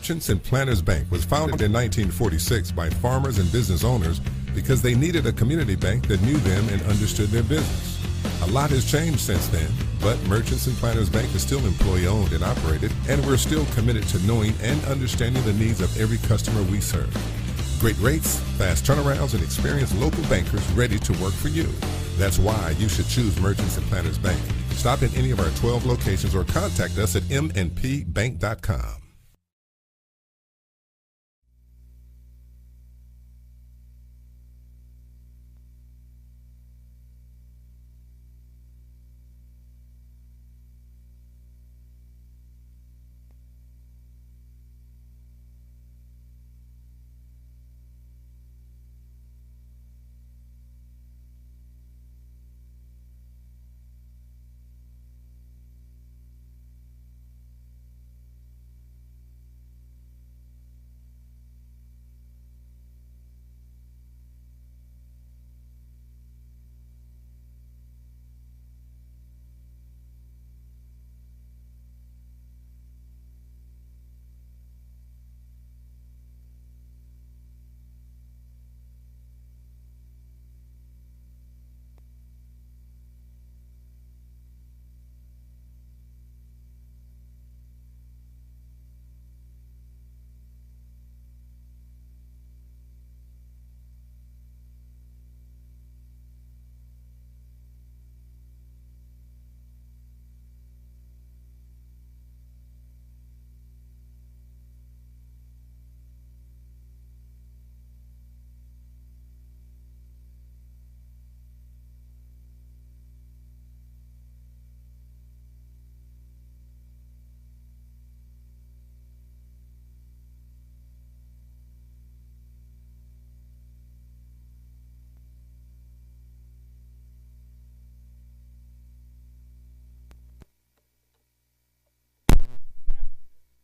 Merchants and Planners Bank was founded in 1946 by farmers and business owners because they needed a community bank that knew them and understood their business. A lot has changed since then, but Merchants and Planners Bank is still employee-owned and operated, and we're still committed to knowing and understanding the needs of every customer we serve. Great rates, fast turnarounds, and experienced local bankers ready to work for you. That's why you should choose Merchants and Planners Bank. Stop in any of our 12 locations or contact us at mnpbank.com.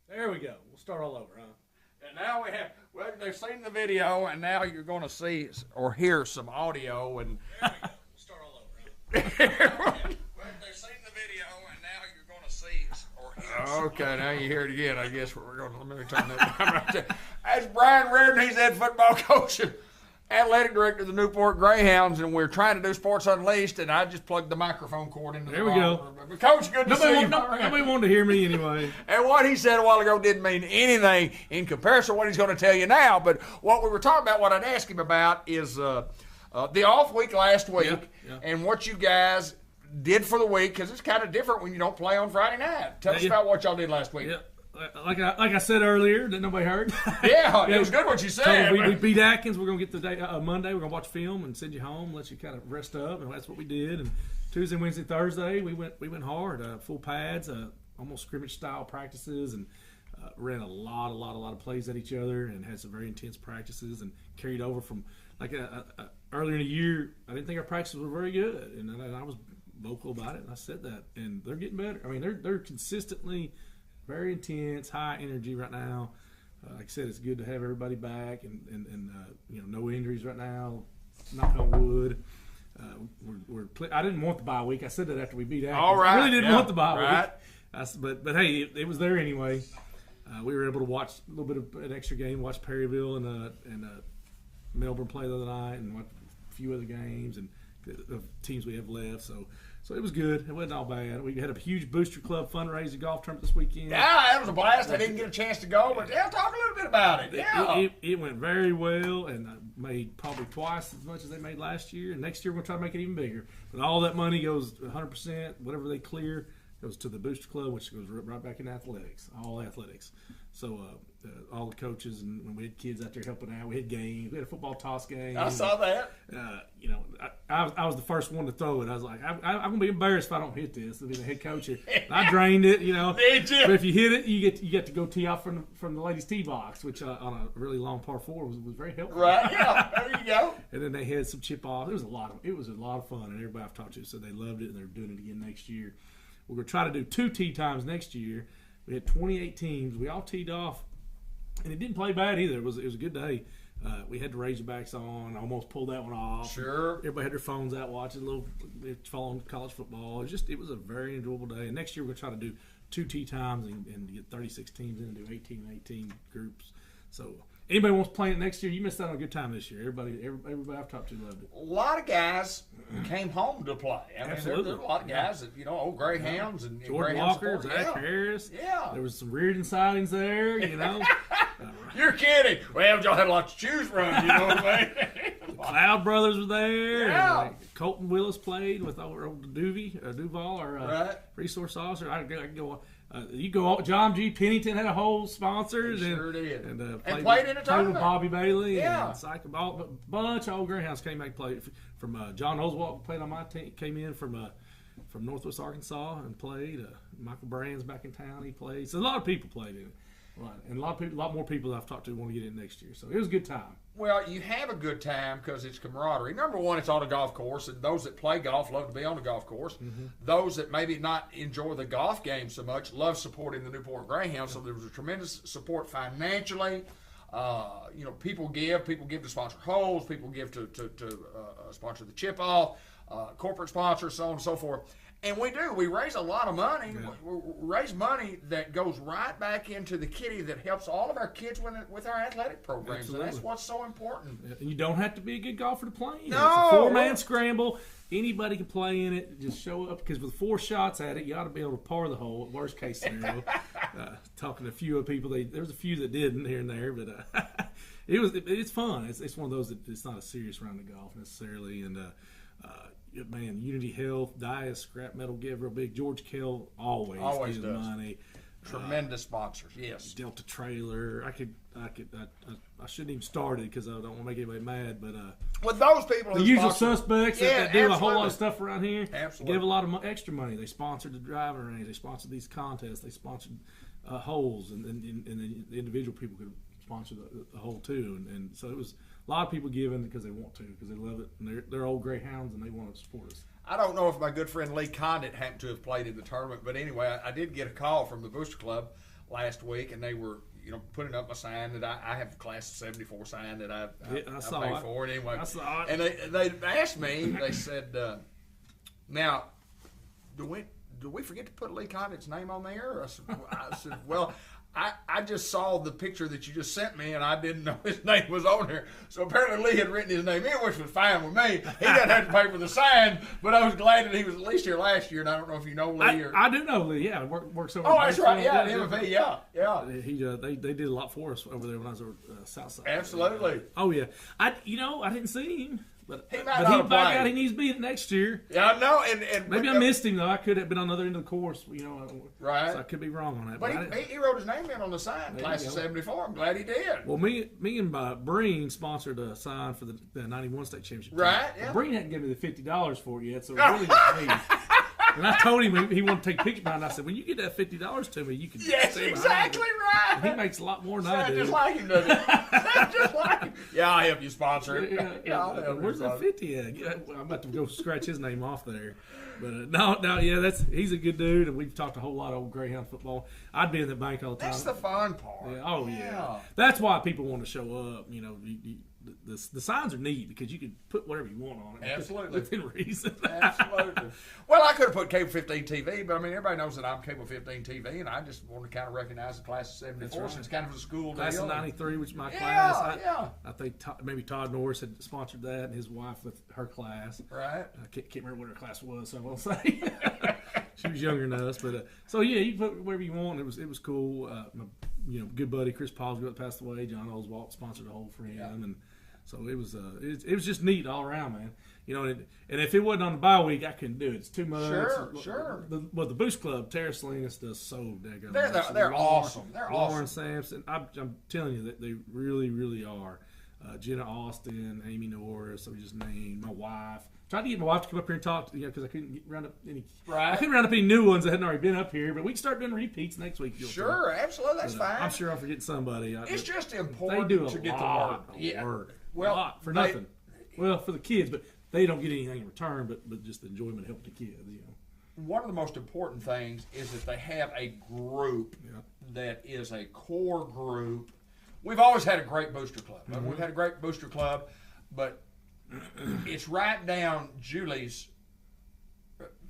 There we go. We'll start all over, huh? And now well, they've seen the video, and now you're going to see or hear some audio. And there we go. We'll start all over, huh? Well, they've seen the video, and now you're going to see or hear. Okay, now you hear it again. I guess we're going to let me turn that down right there. That's Brian Reardon. He's head football coach and athletic director of the Newport Greyhounds, and we're trying to do Sports Unleashed, and I just plugged the microphone cord into there we go. But Coach, good to see you. Nobody wanted to hear me anyway. And what he said a while ago didn't mean anything in comparison to what he's going to tell you now. But what we were talking about, what I'd ask him about is the off week last week and what you guys did for the week, because it's kind of different when you don't play on Friday night. Tell us about what y'all did last week. Yeah. Like I said earlier, that nobody heard. Yeah, it was good what you said. We beat Atkins. We're going to get the day Monday. We're going to watch film and send you home, let you kind of rest up, and that's what we did. And Tuesday, Wednesday, Thursday, we went hard. Full pads, almost scrimmage style practices, and ran a lot of plays at each other, and had some very intense practices, and carried over from earlier in the year. I didn't think our practices were very good, and I was vocal about it, and I said that. And they're getting better. I mean, they're consistently very intense, high energy right now. Like I said, it's good to have everybody back, and no injuries right now. Knock on wood. I didn't want the bye week. I said that after we beat Atkins. All right. I really didn't want the bye week. But hey, it was there anyway. We were able to watch a little bit of an extra game, watch Perryville and Melbourne play the other night, and watch a few other games and the teams we have left. So it was good. It wasn't all bad. We had a huge Booster Club fundraiser golf tournament this weekend. Yeah, that was a blast. I didn't get a chance to go, but talk a little bit about it. Yeah, it went very well, and I made probably twice as much as they made last year. And next year we're going to try to make it even bigger. But all that money goes 100%. Whatever they clear goes to the Booster Club, which goes right back in athletics, all athletics. So all the coaches, and we had kids out there helping out. We had games. We had a football toss game. I saw that. I was the first one to throw it. I was like, I'm going to be embarrassed if I don't hit this. I'll be the head coach here. I drained it, Did you? But if you hit it, you get to go tee off from the ladies' tee box, which on a really long par 4 was very helpful. Right, yeah, there you go. And then they had some chip off. It was a lot of fun, and everybody I've talked to said they loved it, and they're doing it again next year. We're going to try to do 2 tee times next year. We had 28 teams. We all teed off, and it didn't play bad either. It was a good day. We had the Razorbacks on. Almost pulled that one off. Sure. Everybody had their phones out watching following college football. It was a very enjoyable day. And next year we're going to try to do 2 tee times and get 36 teams in and do 18 and 18 groups. So anybody wants to play it next year, you missed out on a good time this year. Everybody I've talked to loved it. A lot of guys came home to play. I mean, Absolutely. there's a lot of guys that, old Greyhounds and Jordan Greyhound Walker, support. Zach Harris. Yeah. There was some Reardon sightings there, You're kidding. Well, y'all had a lot to choose from, you know what I mean? Cloud Brothers were there. Yeah. And, Colton Willis played with old Duval, our Right. resource officer. I could go. You go. John G. Pennington had a whole sponsor. He sure did. And played in a with tournament. Bobby Bailey. Yeah. And a bunch of old Greyhounds came back and played. From John Oswald played on my team. Came in from Northwest Arkansas and played. Michael Brand's back in town. He played. So a lot of people played in it. Right. And a lot more people that I've talked to want to get in next year. So it was a good time. Well, you have a good time because it's camaraderie. Number one, it's on a golf course, and those that play golf love to be on the golf course. Mm-hmm. Those that maybe not enjoy the golf game so much love supporting the Newport Greyhounds. So there was a tremendous support financially. People give to sponsor holes. People give to sponsor the chip off. Corporate sponsors, so on and so forth. And we raise a lot of money. Yeah. We raise money that goes right back into the kitty that helps all of our kids with our athletic programs. Absolutely. And that's what's so important. You don't have to be a good golfer to play in it. No. It's a 4-man scramble. Anybody can play in it. Just show up, because with 4 shots at it, you ought to be able to par the hole. Worst case scenario. Talking to a few of people, there was a few that didn't here and there, but it's fun. It's one of those that it's not a serious round of golf necessarily, and. Man, Unity Health, Dias, Scrap Metal give real big. George Kell always gives does. Money. Tremendous sponsors, yes. Delta Trailer. I shouldn't even start it because I don't want to make anybody mad, but with those people, the usual suspects that do a whole lot of stuff around here, absolutely, give a lot of extra money. They sponsored the driving range. They sponsored these contests. They sponsored holes, and the individual people could sponsor the hole too, and so it was. A lot of people giving because they want to, because they love it, and they're old Greyhounds, and they want to support us. I don't know if my good friend Lee Condit happened to have played in the tournament, but anyway, I did get a call from the Booster Club last week, and they were, putting up my sign that I have a class of 74 sign that I paid for. And anyway, I saw it. And they asked me, they said, now, do we forget to put Lee Condit's name on there? I said, well. I just saw the picture that you just sent me, and I didn't know his name was on there. So apparently Lee had written his name in, which was fine with me. He doesn't have to pay for the sign, but I was glad that he was at least here last year, and I don't know if you know Lee. I do know Lee, yeah. Works over Oh, that's right, yeah, MFA, yeah. They did a lot for us over there when I was over Southside. Absolutely. Oh, yeah. I didn't see him. But he might not back out. He needs to be next year. Yeah, I know. And maybe I missed him though. I could have been on the other end of the course. Right. So I could be wrong on that. But he wrote his name in on the sign. Class of '74. I'm glad he did. Well, me and Breen sponsored a sign for the '91 state championship. Right. Yeah. Breen hadn't given me the $50 for it yet, so it really was me. And I told him he wanted to take pictures behind. I said, when you get that $50 to me, you can. Yes, exactly right. He makes a lot more than I do. Just like him, doesn't he? Just like him. Yeah, I'll help you sponsor it. Where's that 50 at? Yeah, I'm about to go scratch his name off there. But he's a good dude, and we've talked a whole lot of old Greyhound football. I'd be in the bank all the time. That's the fun part. Yeah. That's why people want to show up. The signs are neat because you can put whatever you want on it. Absolutely. Within reason. Absolutely. Well, I could have put Cable 15 TV, but I mean, everybody knows that I'm Cable 15 TV, and I just want to kind of recognize the class of 74. Right. It's kind of a school deal. Class of 93, which is my class. Yeah. I think maybe Todd Norris had sponsored that, and his wife with her class. Right. I can't remember what her class was, so I won't say. She was younger than us, but so yeah, you put whatever you want. It was cool. My good buddy Chris Paulsgrove passed away. John Oswald sponsored the whole for him, and so it was just neat all around, man. And if it wasn't on the bye week, I couldn't do it. It's too much. Sure. The Boost Club, Tara Salinas does so daggone. They're awesome. They're Lauren awesome. Sampson, I'm telling you that they really, really are. Jenna Austin, Amy Norris, so we just named my wife. Tried to get my wife to come up here and talk, because I couldn't round up any. Right. I couldn't round up any new ones that hadn't already been up here, but we can start doing repeats next week. Sure, absolutely, that's fine. I'm sure I'm forgetting somebody. It's just important they do to get lot the work. Of work. Well, a lot for nothing. Well, for the kids, but they don't get anything in return, but just the enjoyment of helping the kids. One of the most important things is that they have a group that is a core group. We've always had a great booster club. Mm-hmm. We've had a great booster club, but it's right down Julie's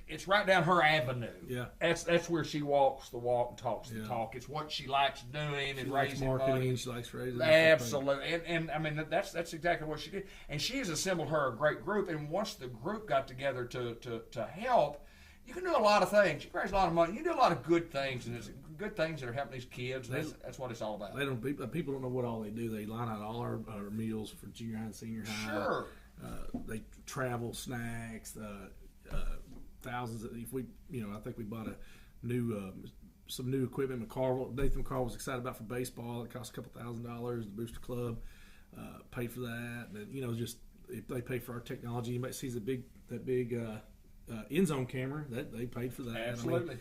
it's right down her avenue. Yeah. That's where she walks the walk and talks the talk. It's what she likes doing and raising money. She likes raising. Absolutely, and I mean that's exactly what she did. And she has assembled her a great group. And once the group got together to help, you can do a lot of things. You can raise a lot of money. You can do a lot of good things, and it's good things that are helping these kids. That's what it's all about. People don't know what all they do. They line out all our meals for junior high and senior high. Sure. They travel snacks. Thousands of, I think we bought some new equipment. Nathan McCarville was excited about for baseball. It cost a couple $1,000. The Booster Club paid for that. And just if they pay for our technology. Anybody sees that big end zone camera, that they paid for that. Absolutely.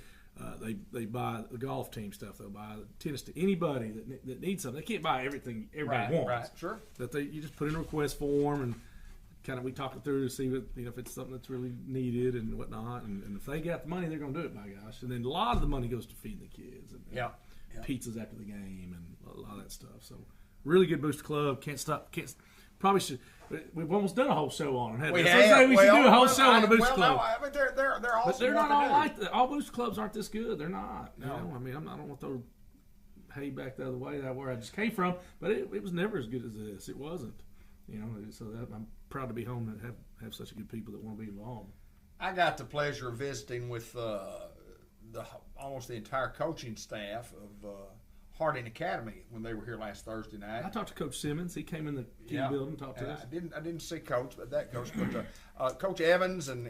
They buy the golf team stuff. They'll buy the tennis to anybody that needs something. They can't buy everything everybody wants. Right, sure. That you just put in a request form and kind of we talk it through to see if it's something that's really needed and whatnot. And if they got the money, they're going to do it. My gosh! And then a lot of the money goes to feeding the kids and pizzas after the game and a lot of that stuff. So really good Booster Club. Can't stop. Probably should. We've almost done a whole show on them. We should do a whole show on the Booster Club. No, I mean they're awesome. But they're not all like that. All Booster Clubs aren't this good. They're not. No. I mean, I don't want to throw hay back the other way. That where I just came from. But it was never as good as this. It wasn't. So I'm proud to be home and have such good people that want to be involved. I got the pleasure of visiting with almost the entire coaching staff of Harding Academy when they were here last Thursday night. I talked to Coach Simmons. He came in the team building and talked to us. I didn't see Coach, but that coach. But Coach Evans and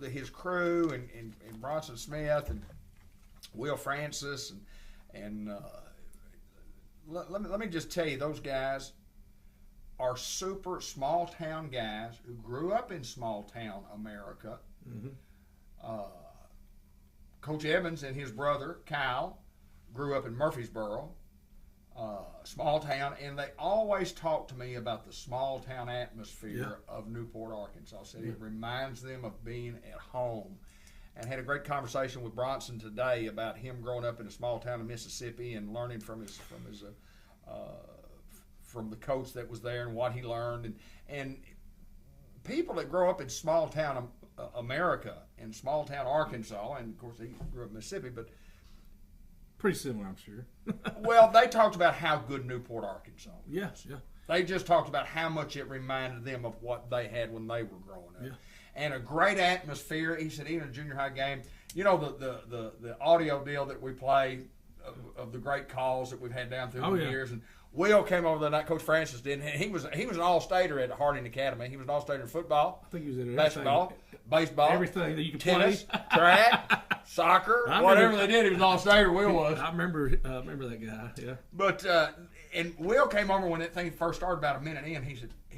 his crew and Bronson Smith and Will Francis and let me just tell you, those guys are super small town guys who grew up in small town America. Mm-hmm. Coach Evans and his brother Kyle grew up in Murfreesboro, small town, and they always talk to me about the small town atmosphere of Newport, Arkansas. Said it reminds them of being at home. And had a great conversation with Bronson today about him growing up in a small town in Mississippi and learning from the coach that was there and what he learned. And people that grow up in small town America and small town Arkansas, and of course he grew up in Mississippi, but pretty similar, I'm sure. Well, they talked about how good Newport, Arkansas was. Yes, yeah. They just talked about how much it reminded them of what they had when they were growing up. Yeah. And a great atmosphere. He said, even a junior high game, the audio deal that we play of the great calls that we've had down through the years. And Will came over the night. Coach Francis did. And he was an all-stater at Harding Academy. He was an all-stater in football. I think he was in basketball, baseball, everything that you could tennis, play, track, soccer, whatever they did. He was an all-stater. Will was. I remember that guy. Yeah. But and Will came over when that thing first started. About a minute in, he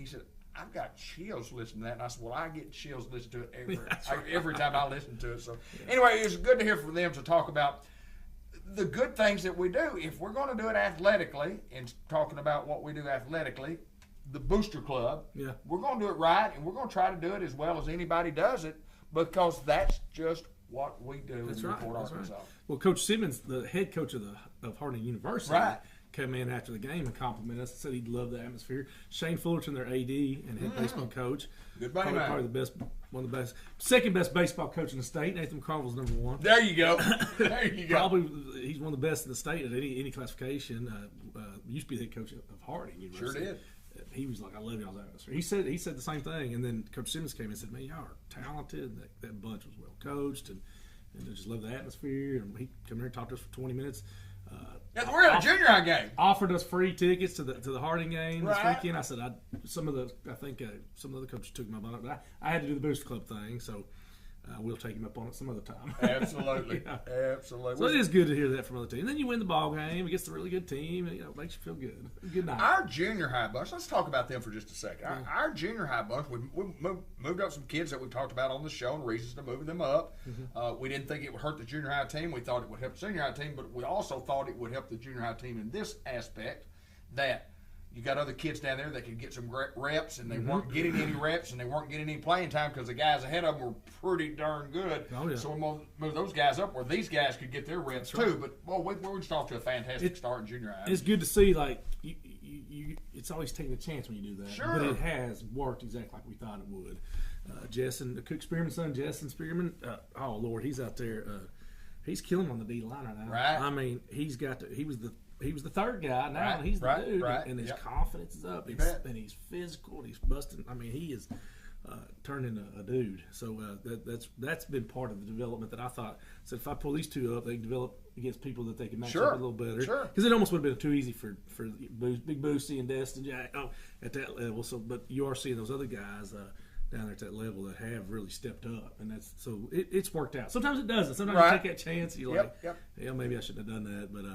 said, I've got chills listening to that. And I said, well, I get chills listening to it every time I listen to it. So anyway, it was good to hear from them to talk about the good things that we do. If we're going to do it athletically, and talking about what we do athletically, the Booster Club, we're going to do it right, and we're going to try to do it as well as anybody does it, because that's just what we do in Newport, Arkansas. Right. Well, Coach Simmons, the head coach of Harding University, came in after the game and complimented us and said he'd love the atmosphere. Shane Fullerton, their AD and head baseball coach, good buddy, probably the best, one of the best, second best baseball coach in the state. Nathan McCarville's number one. There you go. There you go. Probably he's one of the best in the state at any classification. Used to be the head coach of Harding University. Sure did. He was like, I love y'all's atmosphere. He said the same thing, and then Coach Simmons came in and said, man, y'all are talented. That bunch was well coached, and they just love the atmosphere. And he come here and talked to us for 20 minutes. We're at a junior high game. Offered us free tickets to the Harding game this weekend. I said some of the other coaches took my money, but I had to do the Booster Club thing, so we'll take him up on it some other time. Absolutely, absolutely. So it is good to hear that from other teams. And then you win the ball game against a really good team, and it makes you feel good. Good night. Our junior high bunch. Let's talk about them for just a second. Our junior high bunch. We moved up some kids that we've talked about on the show and reasons to moving them up. Mm-hmm. We didn't think it would hurt the junior high team. We thought it would help the senior high team, but we also thought it would help the junior high team in this aspect that you got other kids down there that could get some reps, and they weren't getting any reps, and they weren't getting any playing time because the guys ahead of them were pretty darn good. Oh, yeah. So we moved those guys up where these guys could get their reps too. But we're just off to a fantastic start in junior high. It's good to see. Like it's always taking a chance when you do that. Sure. But it has worked exactly like we thought it would. Jessen, the Cook Spearman's son, Jessen Spearman. Oh Lord, he's out there. He's killing on the D line right now. Right. I mean, he's got to. He was the third guy. Now Right, he's the right, dude, right. and his Yep. confidence is up. And he's physical. And he's busting. I mean, he is turned into a dude. So that's been part of the development that I thought. So if I pull these two up, they can develop against people that they can match up a little better. Sure. Because it almost would have been too easy for Big Boosie and Destin Jack. At that level. So, but you are seeing those other guys. Down there at that level that have really stepped up, and that's so it's worked out. Sometimes it doesn't. Sometimes you take that chance. You're like, yeah, maybe I shouldn't have done that. But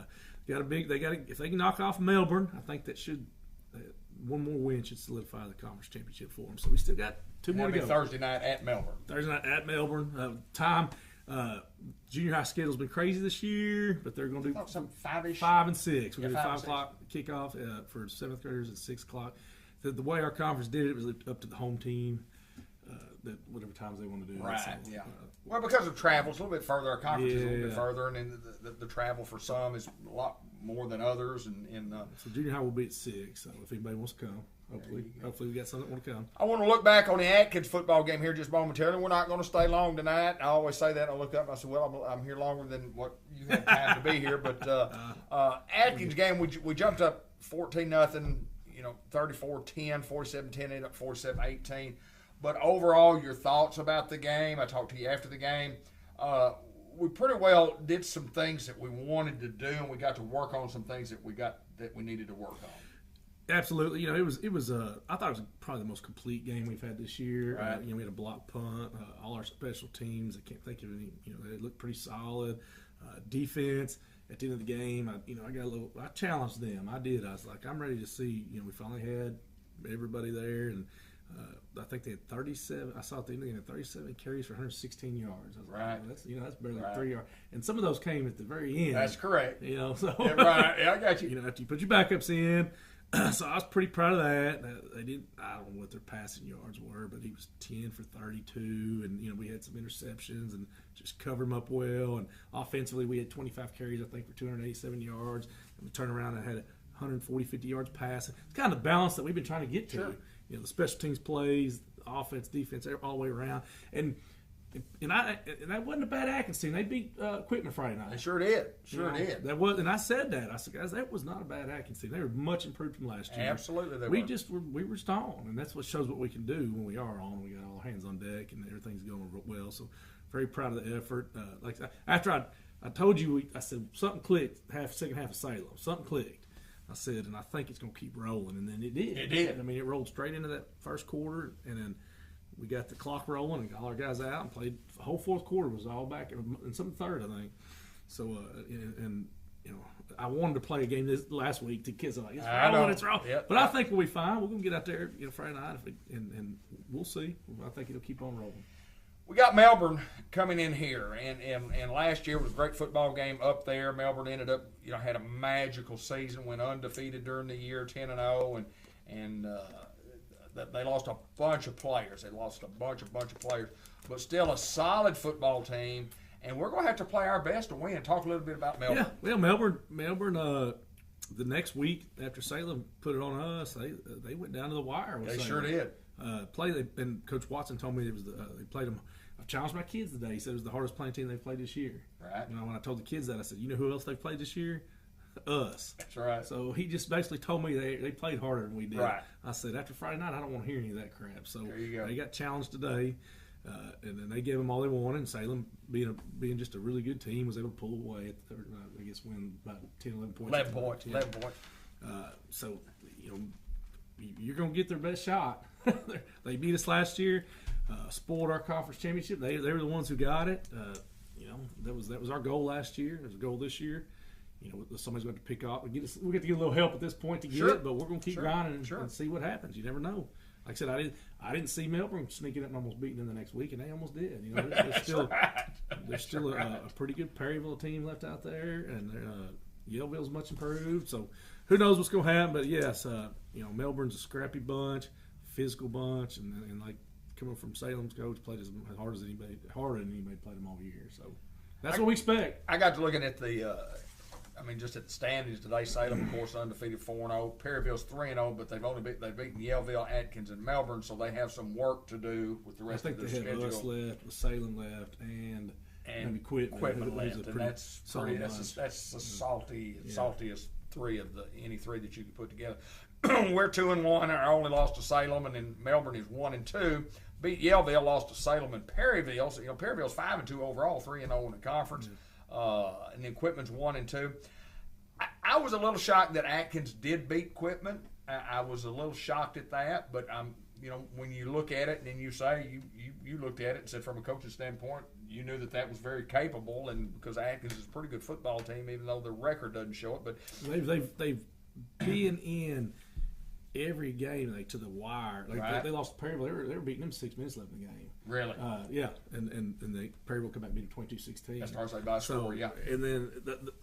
if they can knock off Melbourne, I think that should one more win should solidify the conference championship for them. So we still got two more to go. Thursday night at Melbourne. Thursday night at Melbourne. Junior high schedule's been crazy this year, but they're going to do some 5-ish. 5 and 6. We're going to do 5 5 o'clock kickoff for 7th graders and 6 o'clock. The way our conference did it was up to the home team. That whatever times they want to do. Right. So, yeah. Well, because of travel, it's a little bit further. Our conference is a little bit Yeah. further, and then the travel for some is a lot more than others. And So junior high will be at 6. So if anybody wants to come, hopefully we got some that want to come. I want to look back on the Atkins football game here just momentarily. We're not going to stay long tonight. I always say that. I look up and I say, well, I'm here longer than what you had time to be here. But Atkins game, we jumped up 14-0, 34-10, 47-10, ended up 47-18. But overall, your thoughts about the game? I talked to you after the game. We pretty well did some things that we wanted to do, and we got to work on some things that we needed to work on. Absolutely. It was. I thought it was probably the most complete game we've had this year. Right. We had a block punt. All our special teams. I can't think of any. They looked pretty solid. Defense. At the end of the game, I challenged them. I did. I was like, I'm ready to see. We finally had everybody there, and I think they had 37. I saw at the end of the game, 37 carries for 116 yards. I was like, well, that's barely 3 yards. And some of those came at the very end. That's correct. So yeah, right. Yeah, I got you. After you put your backups in. So I was pretty proud of that. They did. I don't know what their passing yards were, but he was 10 for 32, and we had some interceptions and just covered them up well. And offensively, we had 25 carries, I think, for 287 yards. And we turned around and had 140, 50 yards passing. It's kind of the balance that we've been trying to get to. Sure. The special teams plays, offense, defense, all the way around. And that wasn't a bad Atkins team. They beat Quitman Friday night. They sure did. Did. That was, and I said that. I said, guys, that was not a bad Atkins team. They were much improved from last year. Absolutely, they were. We were on, and that's what shows what we can do when we are on. We got all hands on deck, and everything's going well. So, very proud of the effort. After I told you, I said something clicked. Second half of Salem, something clicked. I said, and I think it's going to keep rolling, and then it did. It did. I mean, it rolled straight into that first quarter, and then we got the clock rolling and got all our guys out and played. The whole fourth quarter was all back, and some third, I think. So, I wanted to play a game this last week to kids. I'm like, it's wrong. Yep. But I think we'll be fine. We're going to get out there Friday night, and we'll see. I think it'll keep on rolling. We got Melbourne coming in here, and last year was a great football game up there. Melbourne ended up, had a magical season, went undefeated during the year, 10-0, and they lost a bunch of players. They lost a bunch of players, but still a solid football team. And we're going to have to play our best to win. Talk a little bit about Melbourne. Yeah, well, Melbourne. The next week after Salem put it on us, they went down to the wire. They sure did. And Coach Watson told me it was they played them. I challenged my kids today. He said it was the hardest playing team they played this year. Right. When I told the kids that, I said, you know who else they played this year? Us. That's right. So he just basically told me they played harder than we did. Right. I said, after Friday night, I don't want to hear any of that crap. So there you go. They got challenged today, and then they gave them all they wanted. And Salem, being just a really good team, was able to pull away at the third night. I guess win about 10, 11 points. 11 points. Yeah. 11 points. So, you're going to get their best shot. They beat us last year, spoiled our conference championship. They were the ones who got it. That was our goal last year. It was a goal this year. Somebody's going to pick off. We get to get a little help at this point to get it, but we're going to keep grinding and see what happens. You never know. Like I said, I didn't see Melbourne sneaking up and almost beating them the next week, and they almost did. There's still a pretty good Perryville team left out there, and Yellville's much improved. So who knows what's going to happen? But yes, Melbourne's a scrappy bunch, physical bunch, and like coming from Salem's coach played as hard as anybody, harder than anybody played them all year. So that's what we expect. I got to looking at the I mean, just at the standings today, Salem, of course, undefeated 4-0. Perryville's 3-0, but they've beaten Yellville, Atkins, and Melbourne, so they have some work to do with the rest of their schedule. I think they have us left, with Salem left, and Quitman left, and that's the Yeah. saltiest three of any three that you can put together. We're 2-1. Our only loss to Salem, and then Melbourne is 1-2. Beat Yellville, lost to Salem and Perryville. So Perryville's 5-2 overall, 3-0 in the conference, and then Quitman's 1-2. I was a little shocked that Atkins did beat Quitman. I was a little shocked at that, but when you look at it and then you say you looked at it and said from a coaching standpoint, you knew that was very capable, and because Atkins is a pretty good football team, even though their record doesn't show it. But they've been in every game to the wire. They lost to Perryville. They were beating them 6 minutes left in the game. Really? Yeah, and Perryville come back and beat them 22-16. As far as they by score, yeah. And then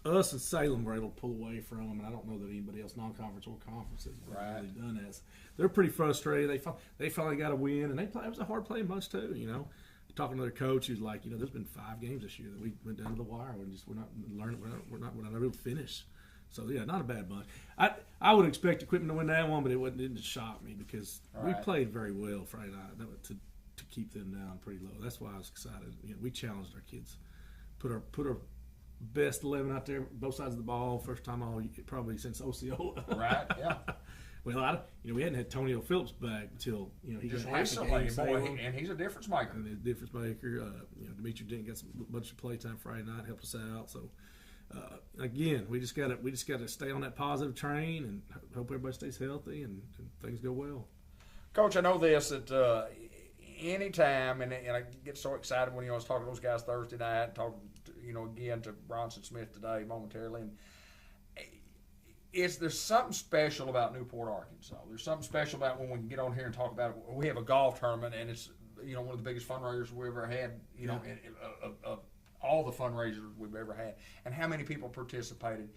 us and Salem were able to pull away from them, and I don't know that anybody else, non-conference or conferences, has really done that. They're pretty frustrated. They finally got a win, and it was a hard-playing bunch too. Talking to their coach, who's like, there's been 5 games this year that we went down to the wire and we're not learning, we're not able to finish. So yeah, not a bad bunch. I would expect Equipment to win that one, but it didn't shock me because we played very well Friday night to keep them down pretty low. That's why I was excited. We challenged our kids, put our best 11 out there, both sides of the ball, first time probably since Osceola. Right. Yeah. Well, we hadn't had Tonio Phillips back until he just got recently, and he's a difference maker. And a difference maker. Dimitri Dent got a bunch of playtime Friday night, helped us out. So again, we just got to stay on that positive train and hope everybody stays healthy and things go well. Coach, I know this that anytime, and I get so excited when I was talking to those guys Thursday night, talking again to Bronson Smith today momentarily, and there's something special about Newport, Arkansas. There's something special about when we can get on here and talk about it. We have a golf tournament, and it's one of the biggest fundraisers we ever had. Of all the fundraisers we've ever had, and how many people participated.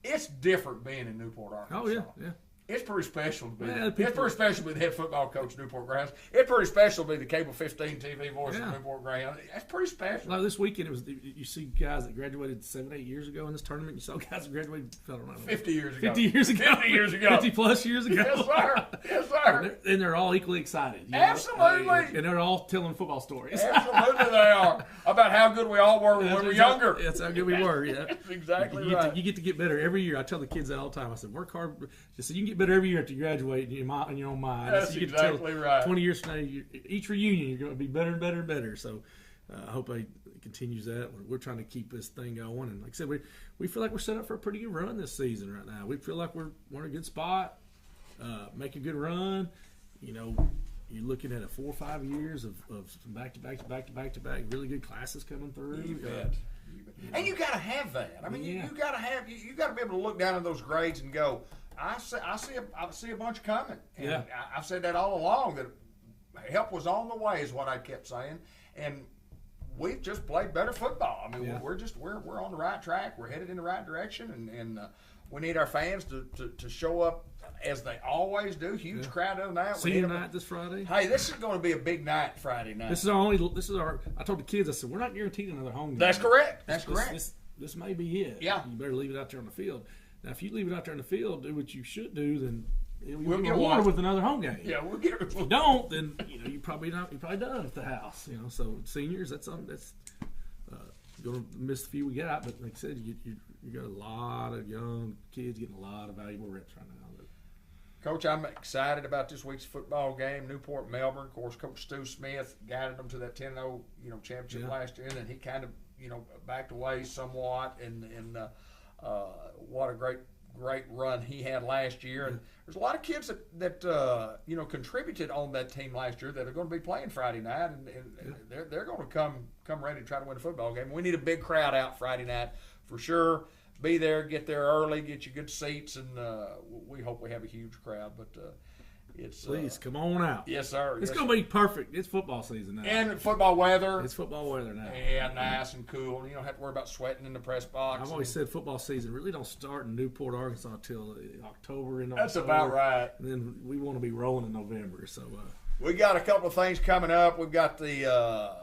It's different being in Newport, Arkansas. Oh yeah. It's pretty special to be. Yeah, it's pretty special to be the head football coach of Newport Greyhounds. It's pretty special to be the Cable 15 TV voice of Newport Greyhounds. That's pretty special. Like this weekend, you see guys that graduated 7-8 years ago in this tournament. You saw guys that graduated, I don't know, 50 years ago. 50 years ago. 50 years ago. 50 plus years ago. Yes, sir. Yes, sir. And they're all equally excited. Absolutely. And they're all telling football stories. Absolutely, they are. About how good we all were when we were younger. That's how good we were. Yeah. That's exactly right. You get to get better every year. I tell the kids that all the time. I said, work hard. Just so you can get better every year after you graduate in your own mind. That's so you exactly right. 20 years from now, each reunion, you're going to be better and better and better. So I hope it continues that. We're trying to keep this thing going. And like I said, we feel like we're set up for a pretty good run this season right now. We feel like we're in a good spot, make a good run. You're looking at 4 or 5 years of back-to-back really good classes coming through. You bet. And you got to have that. I mean, you got to be able to look down at those grades and go, I see a bunch coming. And I've said that all along, that help was on the way is what I kept saying. And we've just played better football. I mean, we're on the right track. We're headed in the right direction, and we need our fans to show up as they always do. Huge crowd of night. Senior night this Friday. Hey, this is going to be a big night Friday night. This is our. I told the kids, I said, we're not guaranteed another home game. That's correct. That's correct. This may be it. Yeah. You better leave it out there on the field. Now, if you leave it out there on the field, do what you should do, then we'll get rewarded with another home game. Yeah, we'll get it. If you don't, then you're probably done at the house. So seniors, that's something that's going to miss the few we got. But like I said, you got a lot of young kids getting a lot of valuable reps right now. Coach, I'm excited about this week's football game. Newport, Melbourne. Of course, Coach Stu Smith guided them to that 10-0 championship last year, and then he kind of backed away somewhat. And what a great run he had last year. And there's a lot of kids that contributed on that team last year that are going to be playing Friday night, and they're going to come ready to try to win a football game. We need a big crowd out Friday night for sure. Be there, get there early, get you good seats, and we hope we have a huge crowd. But please come on out. Yes, sir. It's going to be perfect. It's football season now. And football weather. It's football weather now. Yeah, nice and cool. You don't have to worry about sweating in the press box. I've always said football season really don't start in Newport, Arkansas until October. That's about right. And then we want to be rolling in November. So we got a couple of things coming up. We've got the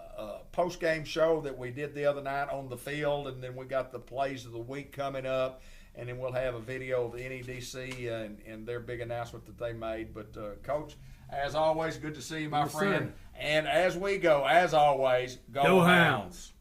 post-game show that we did the other night on the field, and then we got the plays of the week coming up, and then we'll have a video of the NEDC and their big announcement that they made. But, Coach, as always, good to see you, my friend. Sir. And as we go, as always, go Hounds.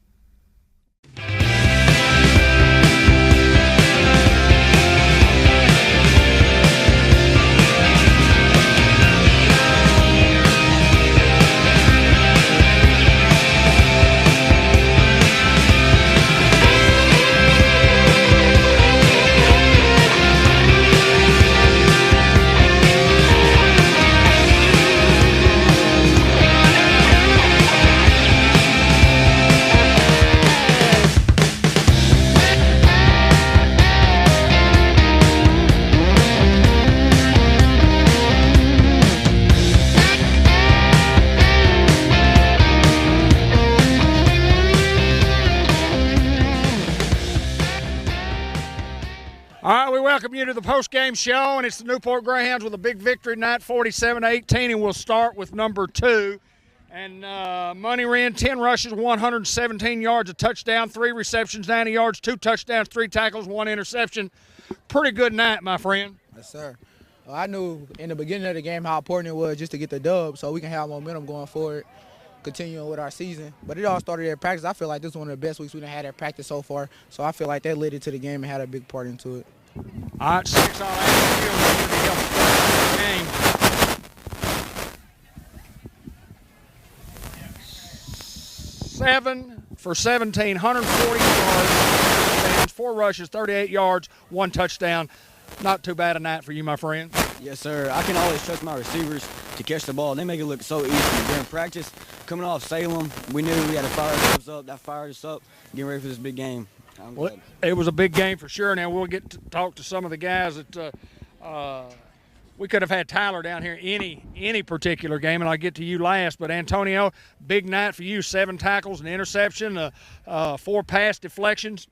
All right, we welcome you to the post-game show, and it's the Newport Greyhounds with a big victory tonight, 47-18, and we'll start with number 2. And Money Wren, 10 rushes, 117 yards, a touchdown, 3 receptions, 90 yards, 2 touchdowns, 3 tackles, 1 interception. Pretty good night, my friend. Yes, sir. I knew in the beginning of the game how important it was just to get the dub so we can have momentum going forward, continuing with our season. But it all started at practice. I feel like this is one of the best weeks we've had at practice so far. So I feel like that led into the game and had a big part into it. All right, 6 all out to help the game. 7 for 17, 140 yards, 4 rushes, 38 yards, 1 touchdown. Not too bad a night for you, my friend. Yes, sir. I can always trust my receivers to catch the ball. They make it look so easy. During practice, coming off Salem, we knew we had to fire ourselves up. That fired us up, getting ready for this big game. Well, it was a big game for sure. Now we'll get to talk to some of the guys that we could have had Tyler down here any particular game, and I'll get to you last. But Antonio, big night for you. 7 tackles, an interception, 4 pass deflections.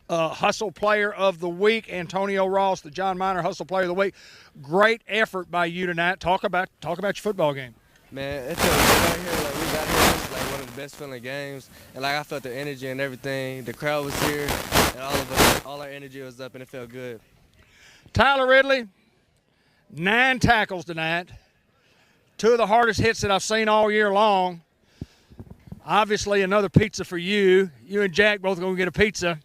Hustle Player of the Week, Antonio Ross, the John Minor Hustle Player of the Week. Great effort by you tonight. Talk about your football game. Man, it feels good right here. Like, we got here. It's like one of the best feeling games. And like I felt the energy and everything. The crowd was here, and all our energy was up, and it felt good. Tyler Ridley, 9 tackles tonight. 2 of the hardest hits that I've seen all year long. Obviously, another pizza for you. You and Jack both going to get a pizza.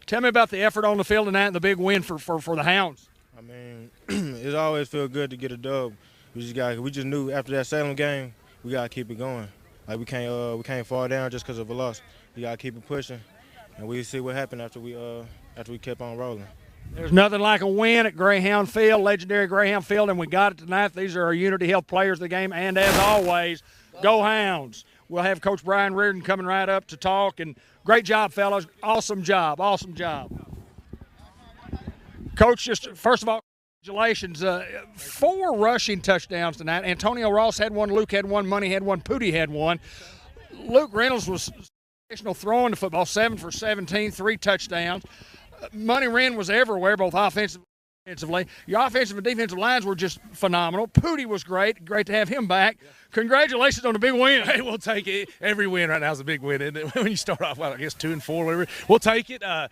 Tell me about the effort on the field tonight and the big win for the Hounds. I mean, it always feels good to get a dub. We just knew after that Salem game, we gotta keep it going. Like we can't fall down just because of a loss. We gotta keep it pushing, and we see what happened after we kept on rolling. There's nothing like a win at Greyhound Field, legendary Greyhound Field, and we got it tonight. These are our Unity Health players of the game, and as always, go Hounds. We'll have Coach Brian Reardon coming right up to talk, and great job, fellas. Awesome job. Coach, just first of all, congratulations. 4 rushing touchdowns tonight. Antonio Ross had 1, Luke had 1, Money had 1, Pooty had 1. Luke Reynolds was throwing the football, 7 for 17, 3 touchdowns. Money Wren was everywhere, both offensively. Your offensive and defensive lines were just phenomenal. Pooty was great. Great to have him back. Congratulations on the big win. Hey, we'll take it. Every win right now is a big win, isn't it? When you start off, well, I guess 2 and 4, whatever. We'll take it. As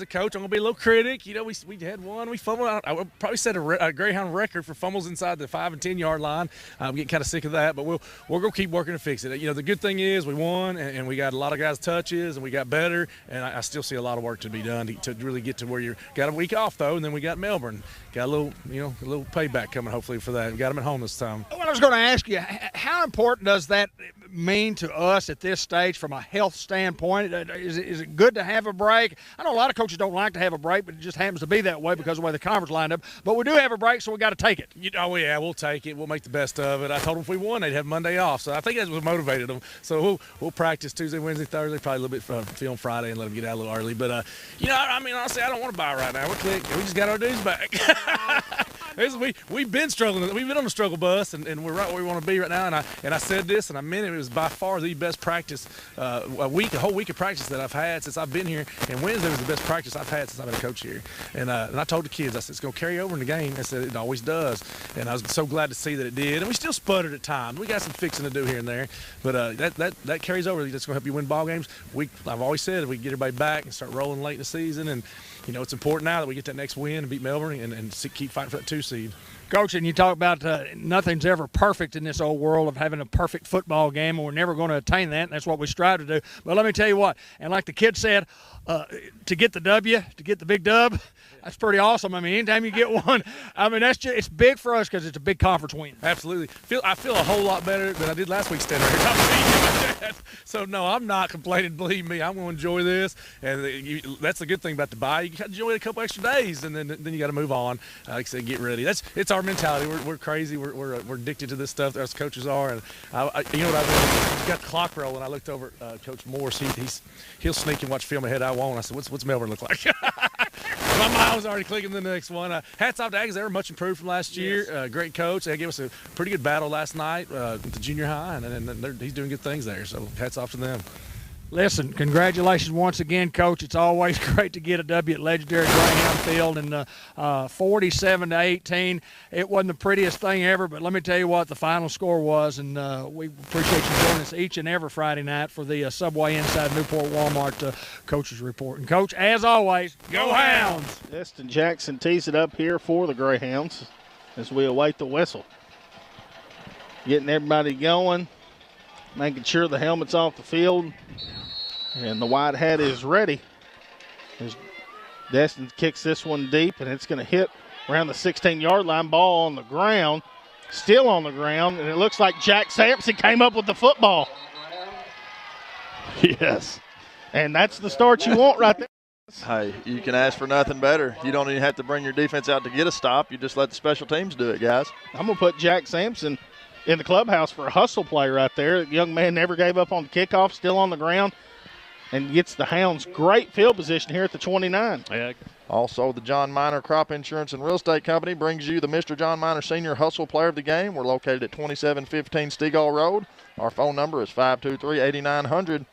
a coach, I'm going to be a little critic. We had one. We fumbled. I would probably set a Greyhound record for fumbles inside the 5 and 10 yard line. I'm getting kind of sick of that, but we're going to keep working to fix it. The good thing is we won, and we got a lot of guys touches, and we got better, and I still see a lot of work to be done to really get to where you got a week off, though, and then we got Melbourne. Got a little payback coming hopefully for that. We got them at home this time. Well, I was going to ask you, how important does that mean to us at this stage from a health standpoint? Is it good to have a break? I know a lot of coaches don't like to have a break, but it just happens to be that way because of the way the conference lined up. But we do have a break, so we got to take it. Yeah, we'll take it. We'll make the best of it. I told them if we won, they'd have Monday off. So I think that's what motivated them. So we'll practice Tuesday, Wednesday, Thursday, probably a little bit film Friday and let them get out a little early. But, honestly, I don't want to buy right now. We're quick. We just got our dues back. We've been struggling. We've been on the struggle bus, and we're right where we want to be right now. And I said this, and I meant it. It was by far the best practice, a whole week of practice that I've had since I've been here. And Wednesday was the best practice I've had since I've been a coach here. And I told the kids, I said, it's going to carry over in the game. I said, it always does. And I was so glad to see that it did. And we still sputtered at times. We got some fixing to do here and there. But that carries over. That's going to help you win ball games. I've always said, if we get everybody back and start rolling late in the season, and it's important now that we get that next win and beat Melbourne and keep fighting for that 2 seed. Coach, and you talk about nothing's ever perfect in this old world of having a perfect football game, and we're never going to attain that, and that's what we strive to do. But let me tell you what, and like the kid said, to get the W, to get the big dub, that's pretty awesome. I mean, anytime you get one, I mean, it's big for us because it's a big conference win. Absolutely. I feel a whole lot better than I did last week standing here talking to you. So, no, I'm not complaining. Believe me, I'm going to enjoy this. And that's the good thing about the bye. You can enjoy it a couple extra days, and then you got to move on. Like I said, get ready. It's our mentality. We're crazy. We're addicted to this stuff. As coaches are. And you know what I've got the clock rolling. I looked over at Coach Morse. He'll sneak and watch film ahead. I won't. I said, what's Melbourne look like? My mind was already clicking the next one. Hats off to Aggies. They were much improved from last year. Great coach. They gave us a pretty good battle last night at the junior high, and he's doing good things there. So hats off to them. Listen, congratulations once again, Coach. It's always great to get a W at legendary Greyhound Field, and 47-18. It wasn't the prettiest thing ever, but let me tell you what the final score was, and we appreciate you joining us each and every Friday night for the Subway Inside Newport Walmart Coaches Report. And, Coach, as always, go Hounds! Destin Jackson tees it up here for the Greyhounds as we await the whistle. Getting everybody going, making sure the helmet's off the field. And the white hat is ready. As Destin kicks this one deep, and it's going to hit around the 16-yard line. Ball on the ground, still on the ground, and it looks like Jack Sampson came up with the football. Yes. And that's the start you want right there. Hey, you can ask for nothing better. You don't even have to bring your defense out to get a stop. You just let the special teams do it, guys. I'm going to put Jack Sampson in the clubhouse for a hustle play right there. The young man never gave up on the kickoff, still on the ground, and gets the Hounds great field position here at the 29. Yeah. Also, the John Minor Crop Insurance and Real Estate Company brings you the Mr. John Minor Senior Hustle Player of the Game. We're located at 2715 Stegall Road. Our phone number is 523-8900.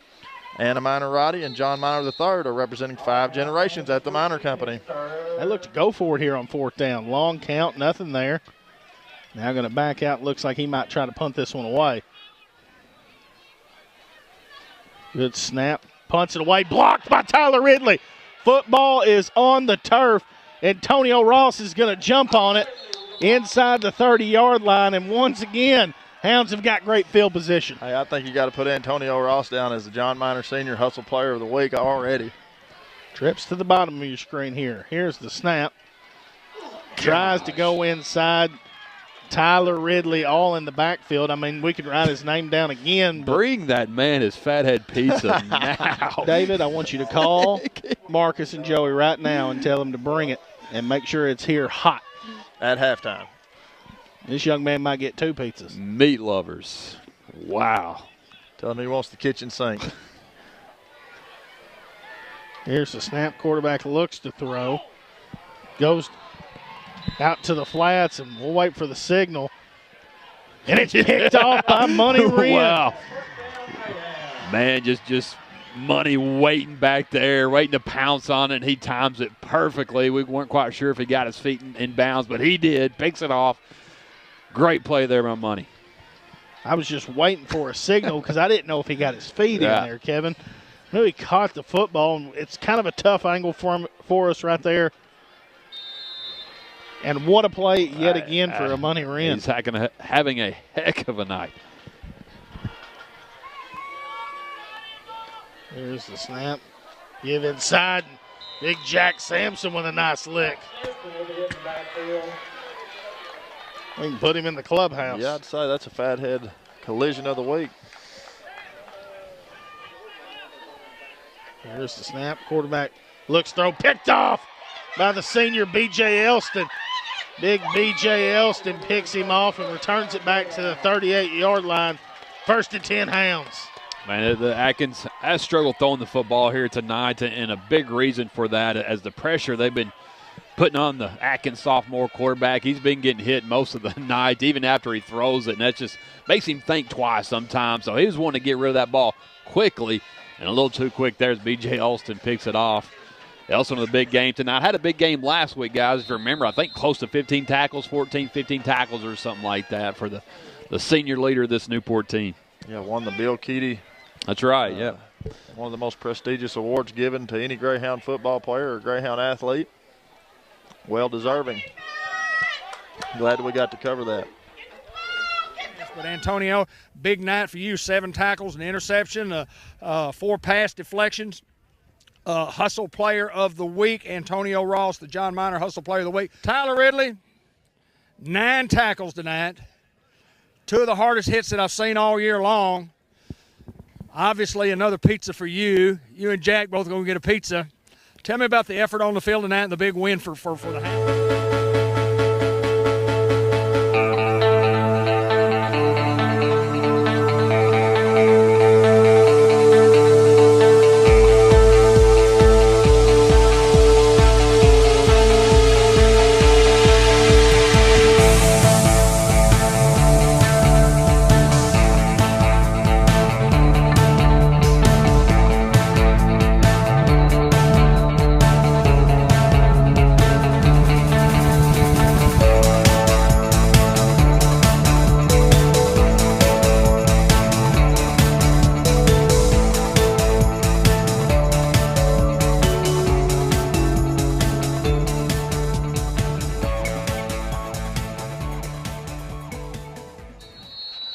Anna Minor Roddy and John Minor III are representing 5 generations at the Minor Company. They look to go for it here on 4th down. Long count, nothing there. Now going to back out. Looks like he might try to punt this one away. Good snap. Punts it away. Blocked by Tyler Ridley. Football is on the turf. Antonio Ross is going to jump on it inside the 30-yard line. And once again, Hounds have got great field position. Hey, I think you got to put Antonio Ross down as the John Minor Senior Hustle Player of the Week already. Trips to the bottom of your screen here. Here's the snap. Tries to go inside. Tyler Ridley all in the backfield. I mean, we could write his name down again. Bring that man his fathead pizza now. David, I want you to call Marcus and Joey right now and tell them to bring it and make sure it's here hot. At halftime. This young man might get 2 pizzas. Meat lovers. Wow. Tell him he wants the kitchen sink. Here's the snap. Quarterback looks to throw. Goes out to the flats, and we'll wait for the signal. And it's picked off by Money Wren. Wow. Man, just Money waiting back there, waiting to pounce on it, and he times it perfectly. We weren't quite sure if he got his feet in bounds, but he did. Picks it off. Great play there by Money. I was just waiting for a signal because I didn't know if he got his feet in there, Kevin. I knew he caught the football, and it's kind of a tough angle for us right there. And what a play yet again for a Money Wren. He's having a heck of a night. Here's the snap. Give inside. Big Jack Sampson with a nice lick. We can put him in the clubhouse. Yeah, I'd say that's a fathead collision of the week. Here's the snap. Quarterback looks, throw, picked off by the senior B.J. Elston. Big B.J. Elston picks him off and returns it back to the 38-yard line. 1st and 10 Hounds. Man, the Atkins has struggled throwing the football here tonight, and a big reason for that as the pressure they've been putting on the Atkins sophomore quarterback. He's been getting hit most of the night, even after he throws it, and that just makes him think twice sometimes. So he was wanting to get rid of that ball quickly, and a little too quick there as B.J. Alston picks it off. Elston with a big game tonight. Had a big game last week, guys. If you remember, I think close to 15 tackles, 15 tackles or something like that for the senior leader of this Newport team. Yeah, won the Bill Keedy. That's right, yeah. One of the most prestigious awards given to any Greyhound football player or Greyhound athlete. Well deserving. Glad we got to cover that. But Antonio, big night for you. 7 tackles, an interception, 4 pass deflections. Hustle Player of the Week, Antonio Ross, the John Minor Hustle Player of the Week. Tyler Ridley, 9 tackles tonight. 2 of the hardest hits that I've seen all year long. Obviously, another pizza for you. You and Jack both going to get a pizza. Tell me about the effort on the field tonight and the big win for the Hounds.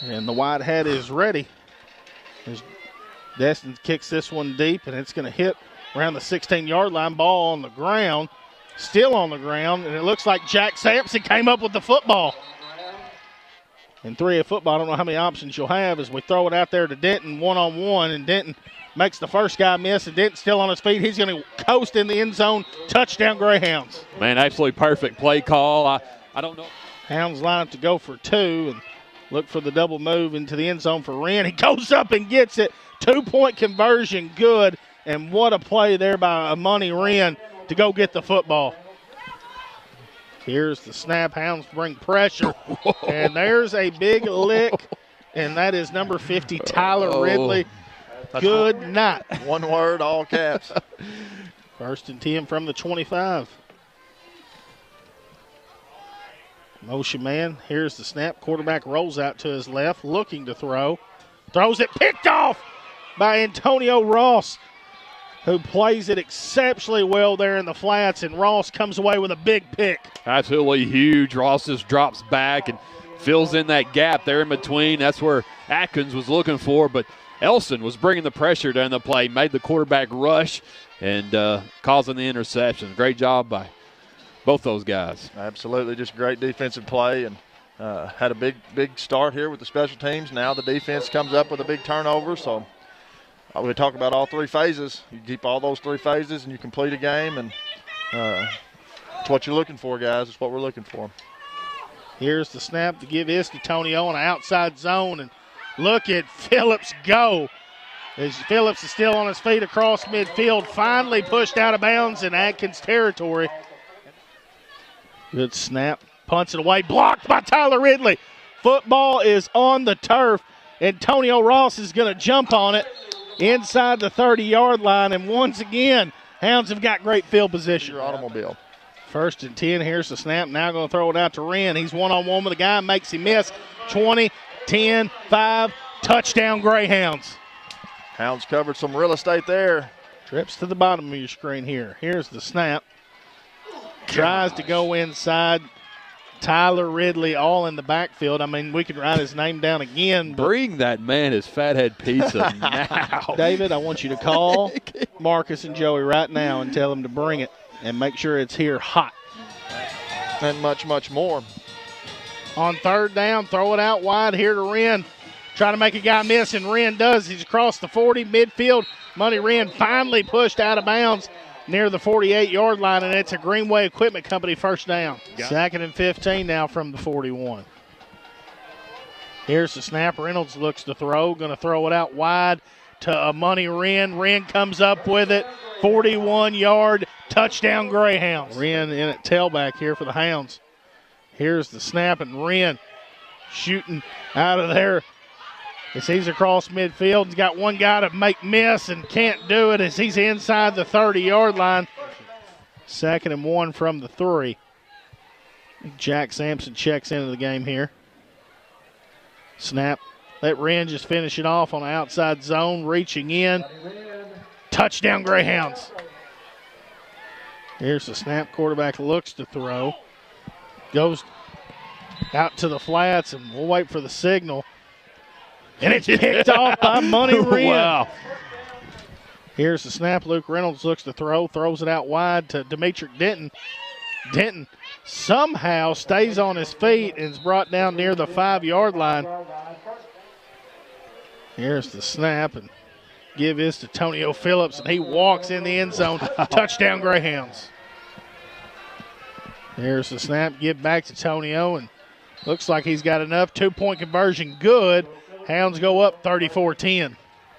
And the wide hat is ready. As Destin kicks this one deep, and it's going to hit around the 16-yard line. Ball on the ground, still on the ground, and it looks like Jack Sampson came up with the football. In 3A football, I don't know how many options you'll have as we throw it out there to Denton one-on-one, and Denton makes the first guy miss, and Denton's still on his feet. He's going to coast in the end zone. Touchdown, Greyhounds. Man, absolutely perfect play call. I don't know. Hounds line up to go for 2, and look for the double move into the end zone for Wren. He goes up and gets it. 2-point conversion, good. And what a play there by Amani Wren to go get the football. Here's the snap. Hounds bring pressure. And there's a big lick. And that is number 50, Tyler Ridley. Good night. One word, all caps. 1st and 10 from the 25. Motion man, here's the snap. Quarterback rolls out to his left, looking to throw. Throws it, picked off by Antonio Ross, who plays it exceptionally well there in the flats, and Ross comes away with a big pick. Absolutely huge. Ross just drops back and fills in that gap there in between. That's where Atkins was looking for, but Elson was bringing the pressure down the play, made the quarterback rush, and causing the interception. Great job by both those guys. Absolutely, just great defensive play, and had a big start here with the special teams. Now the defense comes up with a big turnover, so we talk about all 3 phases. You keep all those 3 phases and you complete a game, and it's what you're looking for, guys. It's what we're looking for. Here's the snap to give Iscatonio on an outside zone, and look at Phillips go. As Phillips is still on his feet across midfield, finally pushed out of bounds in Atkins territory. Good snap, punts it away, blocked by Tyler Ridley. Football is on the turf. Antonio Ross is going to jump on it inside the 30-yard line, and once again, Hounds have got great field position. Your automobile. 1st and 10, here's the snap. Now going to throw it out to Wren. He's one-on-one with the guy, makes him miss. 20, 10, 5, touchdown Greyhounds. Hounds covered some real estate there. Trips to the bottom of your screen here. Here's the snap. Tries to go inside. Tyler Ridley all in the backfield. I mean, we could write his name down again. Bring that man his Fathead pizza now. David, I want you to call Marcus and Joey right now and tell them to bring it and make sure it's here hot. And much, much more. On 3rd down, throw it out wide here to Wren. Try to make a guy miss, and Wren does. He's across the 40, midfield. Money Wren finally pushed out of bounds near the 48-yard line, and it's a Greenway Equipment Company 1st down. 2nd and 15 now from the 41. Here's the snap. Reynolds looks to throw. Going to throw it out wide to Money Wren. Wren comes up with it. 41-yard Touchdown Greyhounds. Wren in at tailback here for the Hounds. Here's the snap, and Wren shooting out of there as he's across midfield. He's got one guy to make miss and can't do it as he's inside the 30-yard line. 2nd and 1 from the 3. Jack Sampson checks into the game here. Snap. Let Wren just finish it off on the outside zone, reaching in. Touchdown Greyhounds. Here's the snap. Quarterback looks to throw. Goes out to the flats, and we'll wait for the signal. And it's picked off by Money Wren. Wow. Here's the snap. Luke Reynolds looks to throw. Throws it out wide to Demetric Denton. Denton somehow stays on his feet and is brought down near the 5-yard line. Here's the snap, and give this to Tonio Phillips, and he walks in the end zone. Touchdown Greyhounds. Here's the snap. Give back to Tonio, and looks like he's got enough. 2-point conversion good. Hounds go up 34-10.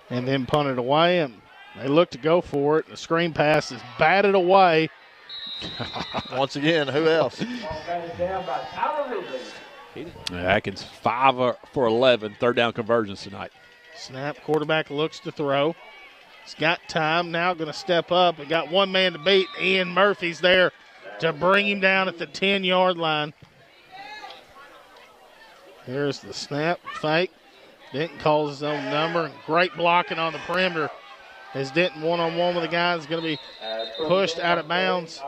And then punt it away, and they look to go for it. The screen pass is batted away. Once again, who else? Atkins 5 for 11, 3rd down conversions tonight. Snap, quarterback looks to throw. He's got time, now going to step up. We got one man to beat. Ian Murphy's there to bring him down at the 10-yard line. Here's the snap, fake. Denton calls his own number, and great blocking on the perimeter as Denton one-on-one with the guy is going to be pushed out of bounds.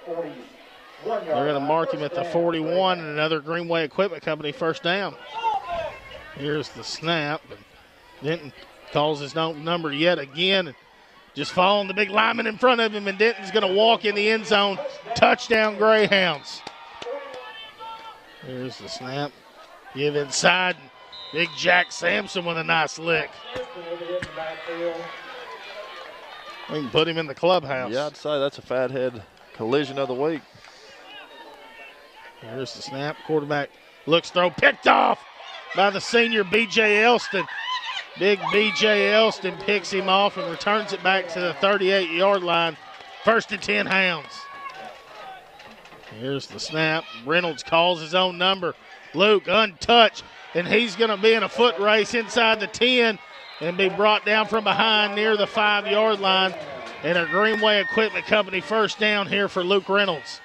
They're going to mark him at the 41, and another Greenway Equipment Company first down. Here's the snap. Denton calls his own number yet again, and just following the big lineman in front of him, and Denton's going to walk in the end zone. Touchdown Greyhounds. Here's the snap. Give inside. Big Jack Sampson with a nice lick. We can put him in the clubhouse. Yeah, I'd say that's a fathead collision of the week. Here's the snap. Quarterback looks, throw, picked off by the senior B.J. Elston. Big B.J. Elston picks him off and returns it back to the 38-yard line. 1st and 10 Hounds. Here's the snap. Reynolds calls his own number. Luke untouched, and he's going to be in a foot race inside the 10 and be brought down from behind near the 5-yard line. And a Greenway Equipment Company first down here for Luke Reynolds.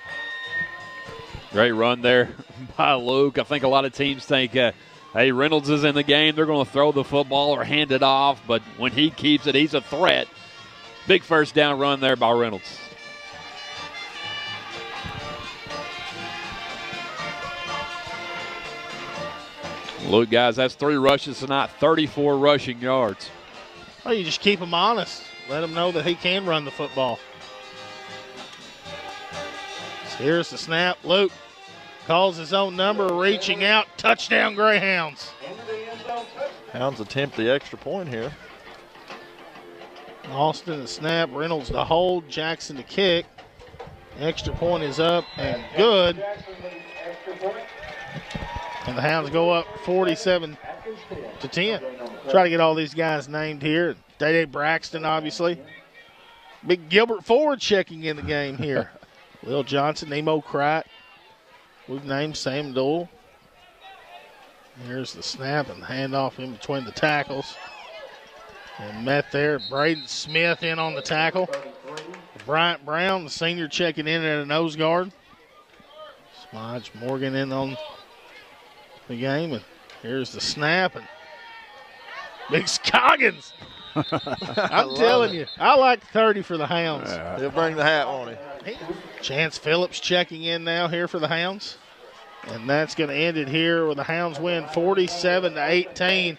Great run there by Luke. I think a lot of teams think, hey, Reynolds is in the game. They're going to throw the football or hand it off. But when he keeps it, he's a threat. Big first down run there by Reynolds. Luke, guys, that's 3 rushes tonight, 34 rushing yards. Well, you just keep him honest. Let him know that he can run the football. So here's the snap. Luke calls his own number, reaching out. Touchdown Greyhounds. Hounds attempt the extra point here. Austin the snap. Reynolds the hold. Jackson the kick. Extra point is up and good. And the Hounds go up 47-10. Try to get all these guys named here. Day-Day Braxton, obviously. Big Gilbert Ford checking in the game here. Will Johnson, Nemo Kright. We've named Sam Doole. Here's the snap and the handoff in between the tackles. And met there. Braden Smith in on the tackle. Bryant Brown, the senior, checking in at a nose guard. Smudge Morgan in on the game. And here's the snap. And Big Scoggins. I'm telling you, I like 30 for the Hounds. He'll bring the hat on him. Chance Phillips checking in now here for the Hounds. And that's going to end it here with the Hounds win 47-18.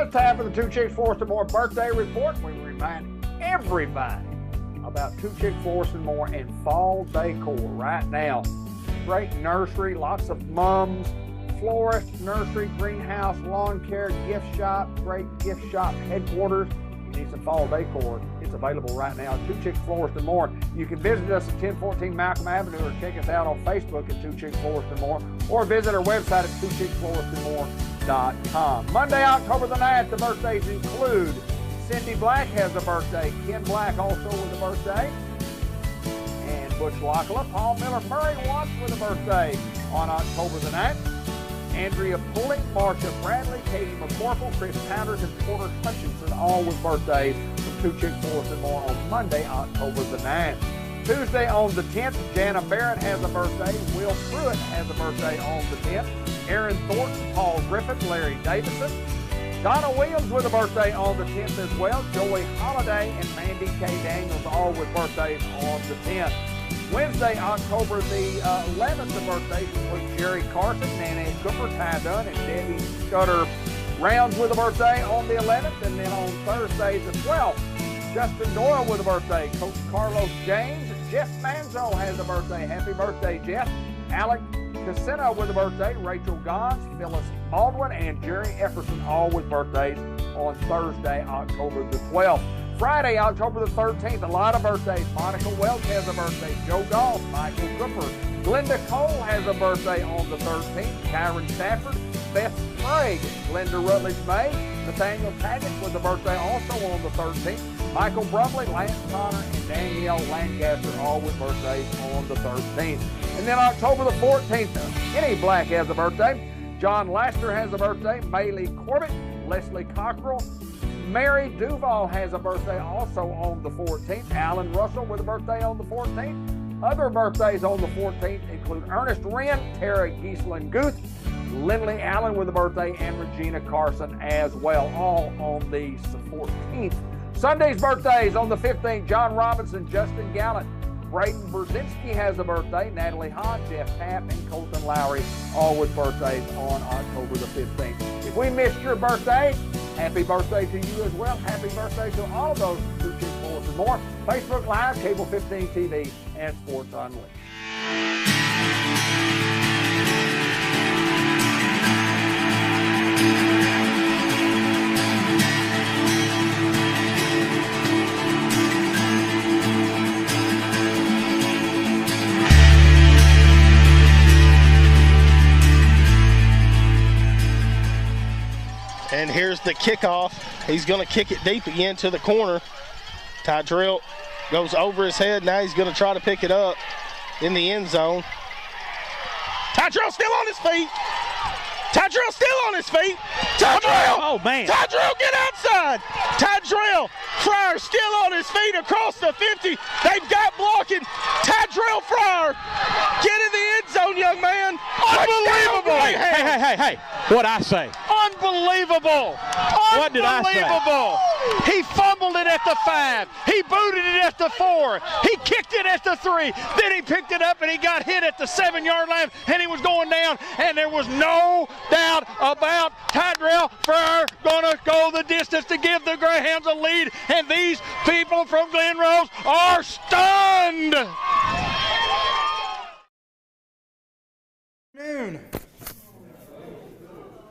it's time for the Two Chicks Forest and More birthday report. We remind everybody about Two Chicks Forest and More and fall decor right now. Great nursery, lots of mums, florist, nursery, greenhouse, lawn care, gift shop, great gift shop headquarters. You need some fall decor. It's available right now at Two Chicks Florist and More. You can visit us at 1014 Malcolm Avenue or check us out on Facebook at Two Chicks Florist and More, or visit our website at twochicksfloristandmore.com. Monday, October the 9th, the birthdays include Cindy Black has a birthday, Ken Black also with a birthday, and Butch Lockla. Paul Miller Murray Watts with a birthday on October the 9th. Andrea Pulling, Marcia Bradley, Katie McCorkle, Chris Pounders, and Porter Hutchinson, all with birthdays from Two Chicks Forest and More on Monday, October the 9th. Tuesday on the 10th, Jana Barrett has a birthday. Will Pruitt has a birthday on the 10th. Aaron Thornton, Paul Griffin, Larry Davidson. Donna Williams with a birthday on the 10th as well. Joey Holiday and Mandy K. Daniels, all with birthdays on the 10th. Wednesday, October the 11th, the birthdays include Jerry Carson, Nanette Cooper, Ty Dunn, and Debbie Scudder Rounds with a birthday on the 11th. And then on Thursday the 12th, Justin Doyle with a birthday. Coach Carlos James. Jeff Manzo has a birthday. Happy birthday, Jeff. Alec Casino with a birthday. Rachel Gons, Phyllis Baldwin, and Jerry Efferson, all with birthdays on Thursday, October the 12th. Friday, October the 13th, a lot of birthdays. Monica Welch has a birthday. Joe Goff, Michael Cooper. Glenda Cole has a birthday on the 13th. Kyron Stafford, Beth Sprague, Glenda Rutledge May, Nathaniel Taggart with a birthday also on the 13th. Michael Brumley, Lance Connor, and Danielle Lancaster, all with birthdays on the 13th. And then October the 14th, Kenny Black has a birthday. John Laster has a birthday. Maylee Corbett, Leslie Cockrell. Mary Duval has a birthday also on the 14th. Alan Russell with a birthday on the 14th. Other birthdays on the 14th include Ernest Wren, Tara Giesland Guth, Lindley Allen with a birthday, and Regina Carson as well, all on the 14th. Sunday's birthdays on the 15th, John Robinson, Justin Gallant, Braden Brzezinski has a birthday, Natalie Hahn, Jeff Tapp, and Colton Lowry, all with birthdays on October the 15th. If we missed your birthday, happy birthday to you as well. Happy birthday to all of those Two Chicks Forest and More. Facebook Live, Cable 15 TV, and Sports Unleashed. And here's the kickoff. He's going to kick it deep again to the corner. Tydrell goes over his head. Now he's going to try to pick it up in the end zone. Tydrell still on his feet. Tydrell still on his feet. Tydrell! Oh, man. Tydrell, get outside! Tydrell Fryer still on his feet across the 50. They've got blocking. Tydrell Fryer, get in the end zone, young man. Unbelievable! Hey. What'd I say? Unbelievable! What did I say? Unbelievable! He fumbled it at the 5. He booted it at the 4. He kicked it at the 3. Then he picked it up and he got hit at the 7-yard line and he was going down, and there was no doubt about Tydrell Fryer gonna go the distance to give the Greyhounds a lead, and these people from Glen Rose are stunned. Noon.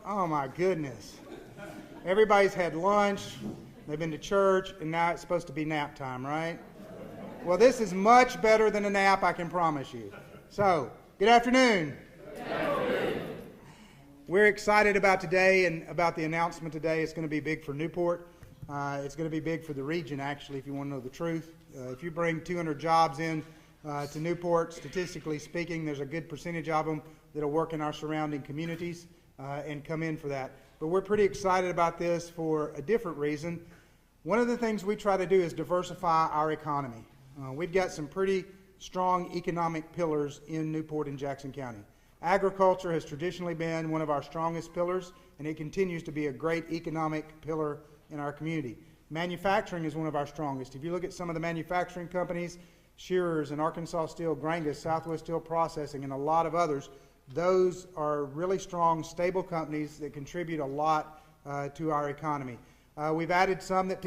Oh my goodness. Everybody's had lunch, they've been to church, and now it's supposed to be nap time, right? Well, this is much better than a nap, I can promise you. So, good afternoon. Good afternoon. We're excited about today and about the announcement today. It's going to be big for Newport. It's going to be big for the region, actually, if you want to know the truth. If you bring 200 jobs in to Newport, statistically speaking, there's a good percentage of them that'll work in our surrounding communities and come in for that. But we're pretty excited about this for a different reason. One of the things we try to do is diversify our economy. We've got some pretty strong economic pillars in Newport and Jackson County. Agriculture has traditionally been one of our strongest pillars, and it continues to be a great economic pillar in our community. Manufacturing is one of our strongest. If you look at some of the manufacturing companies, Shearers and Arkansas Steel, Grangus, Southwest Steel Processing, and a lot of others, those are really strong, stable companies that contribute a lot to our economy. We've added some that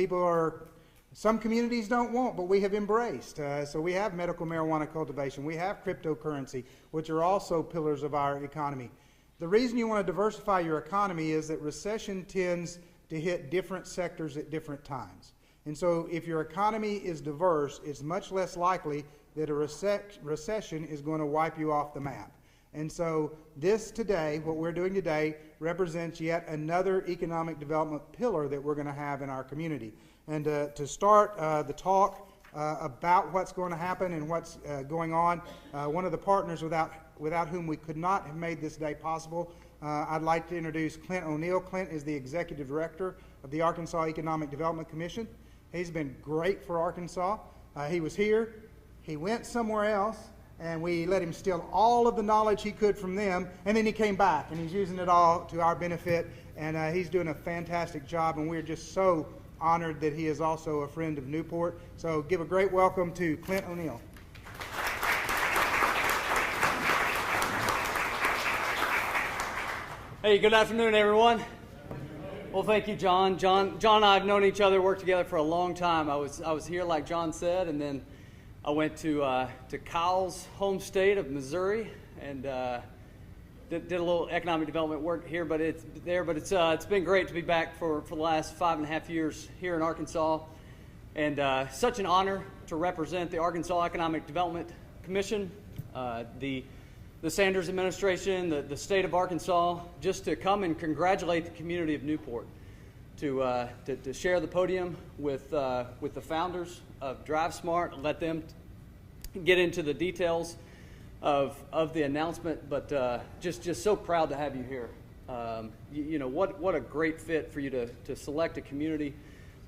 some communities don't want, but we have embraced. So we have medical marijuana cultivation. We have cryptocurrency, which are also pillars of our economy. The reason you want to diversify your economy is that recession tends to hit different sectors at different times. And so if your economy is diverse, it's much less likely that a recession is going to wipe you off the map. And so what we're doing today, represents yet another economic development pillar that we're going to have in our community. And to start the talk about what's going to happen and what's going on, one of the partners without whom we could not have made this day possible, I'd like to introduce Clint O'Neill. Clint is the Executive Director of the Arkansas Economic Development Commission. He's been great for Arkansas. He was here, he went somewhere else, and we let him steal all of the knowledge he could from them, and then he came back, and he's using it all to our benefit, and he's doing a fantastic job, and we're just so honored that he is also a friend of Newport. So give a great welcome to Clint O'Neill. Hey, good afternoon, everyone. Well, thank you, John. John and I have known each other, worked together for a long time. I was here, like John said, and then I went to Kyle's home state of Missouri and did a little economic development work here, but it's been great to be back for the last 5.5 years here in Arkansas, and such an honor to represent the Arkansas Economic Development Commission, the Sanders administration, the state of Arkansas, just to come and congratulate the community of Newport, to share the podium with the founders of Drive Smart, let them get into the details of the announcement, but just so proud to have you here. What a great fit for you to select a community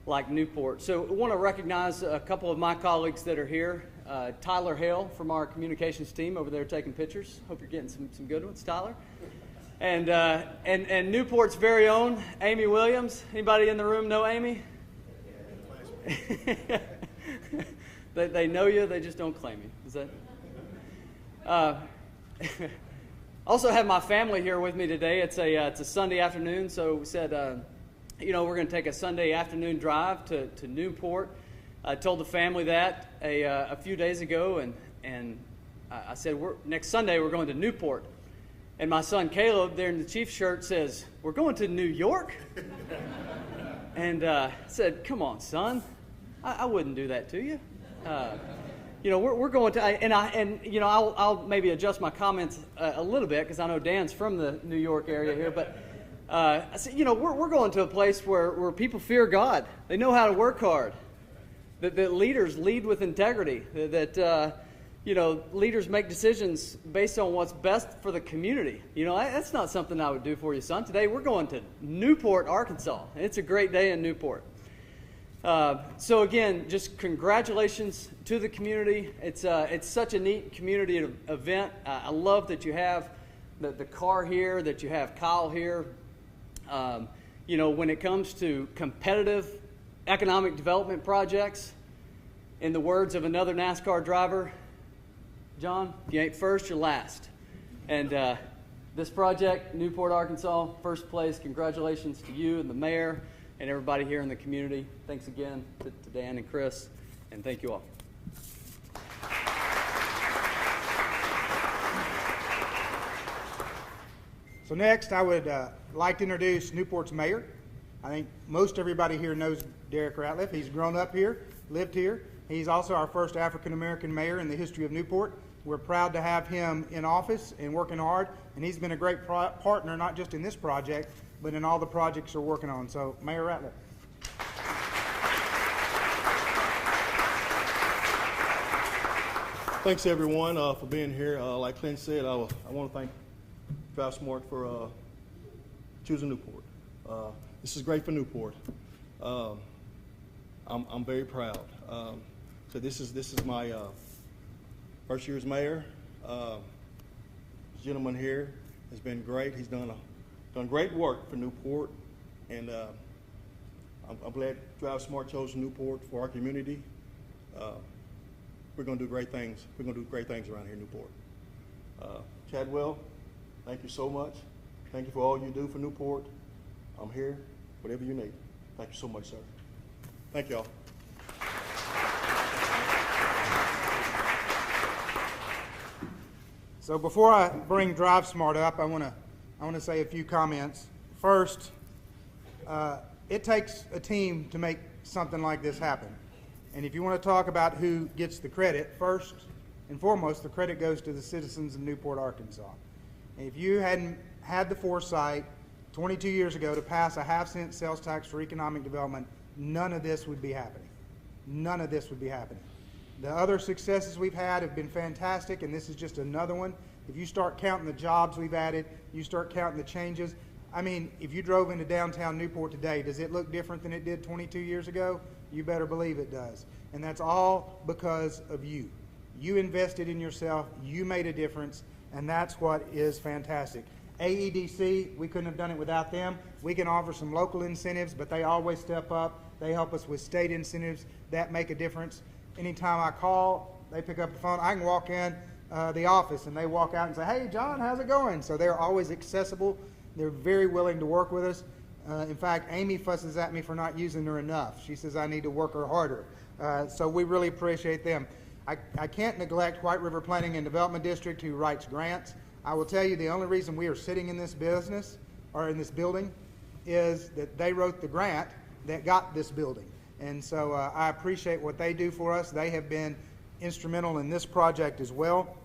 like Newport. So I want to recognize a couple of my colleagues that are here. Tyler Hale from our communications team over there taking pictures. Hope you're getting some good ones, Tyler. And Newport's very own Amy Williams. Anybody in the room know Amy? They know you, they just don't claim you. Is that? Also have my family here with me today. It's a Sunday afternoon, so we said, we're going to take a Sunday afternoon drive to Newport. I told the family that a few days ago, and I said, next Sunday we're going to Newport. And my son Caleb, there in the Chiefs shirt, says, "We're going to New York?" And I said, "Come on, son, I wouldn't do that to you. We're going to," I'll maybe adjust my comments a little bit because I know Dan's from the New York area here, but I said, we're going to a place where people fear God. They know how to work hard. That leaders lead with integrity. That leaders make decisions based on what's best for the community. That's not something I would do for you, son. Today we're going to Newport, Arkansas. It's a great day in Newport. So again, just congratulations to the community. It's such a neat community event. I love that you have the car here, that you have Kyle here. When it comes to competitive economic development projects, in the words of another NASCAR driver, John, if you ain't first, you're last. And this project, Newport, Arkansas, first place. Congratulations to you and the mayor and everybody here in the community. Thanks again to Dan and Chris, and thank you all. So next, I would like to introduce Newport's mayor. I think most everybody here knows Derek Ratliff. He's grown up here, lived here. He's also our first African-American mayor in the history of Newport. We're proud to have him in office and working hard, and he's been a great partner, not just in this project, but in all the projects we're working on. So, Mayor Ratliff. Thanks, everyone, for being here. Like Clint said, I want to thank Drive Smart for choosing Newport. This is great for Newport. I'm very proud. So this is my first year as mayor. This gentleman here has been great. He's done great work for Newport, and I'm glad Drive Smart chose Newport for our community. We're going to do great things. We're going to do great things around here in Newport. Chadwell, thank you so much. Thank you for all you do for Newport. I'm here. whatever you need. Thank you so much, sir. Thank you all. So before I bring Drive Smart up, I want to say a few comments. First, it takes a team to make something like this happen. And if you want to talk about who gets the credit, first and foremost, the credit goes to the citizens of Newport, Arkansas. And if you hadn't had the foresight 22 years ago to pass a half-cent sales tax for economic development, none of this would be happening. None of this would be happening. The other successes we've had have been fantastic, and this is just another one. If you start counting the jobs we've added, you start counting the changes. I mean, if you drove into downtown Newport today, does it look different than it did 22 years ago? You better believe it does. And that's all because of you. You invested in yourself, you made a difference, and that's what is fantastic. AEDC, we couldn't have done it without them. We can offer some local incentives, but they always step up. They help us with state incentives that make a difference. Anytime I call, they pick up the phone. I can walk in the office and they walk out and say, "Hey, John, how's it going?" So they're always accessible. They're very willing to work with us. In fact, Amy fusses at me for not using her enough. She says I need to work her harder. So we really appreciate them. I can't neglect White River Planning and Development District, who writes grants. I will tell you the only reason we are sitting in this business or in this building is that they wrote the grant that got this building. And so I appreciate what they do for us. They have been instrumental in this project as well.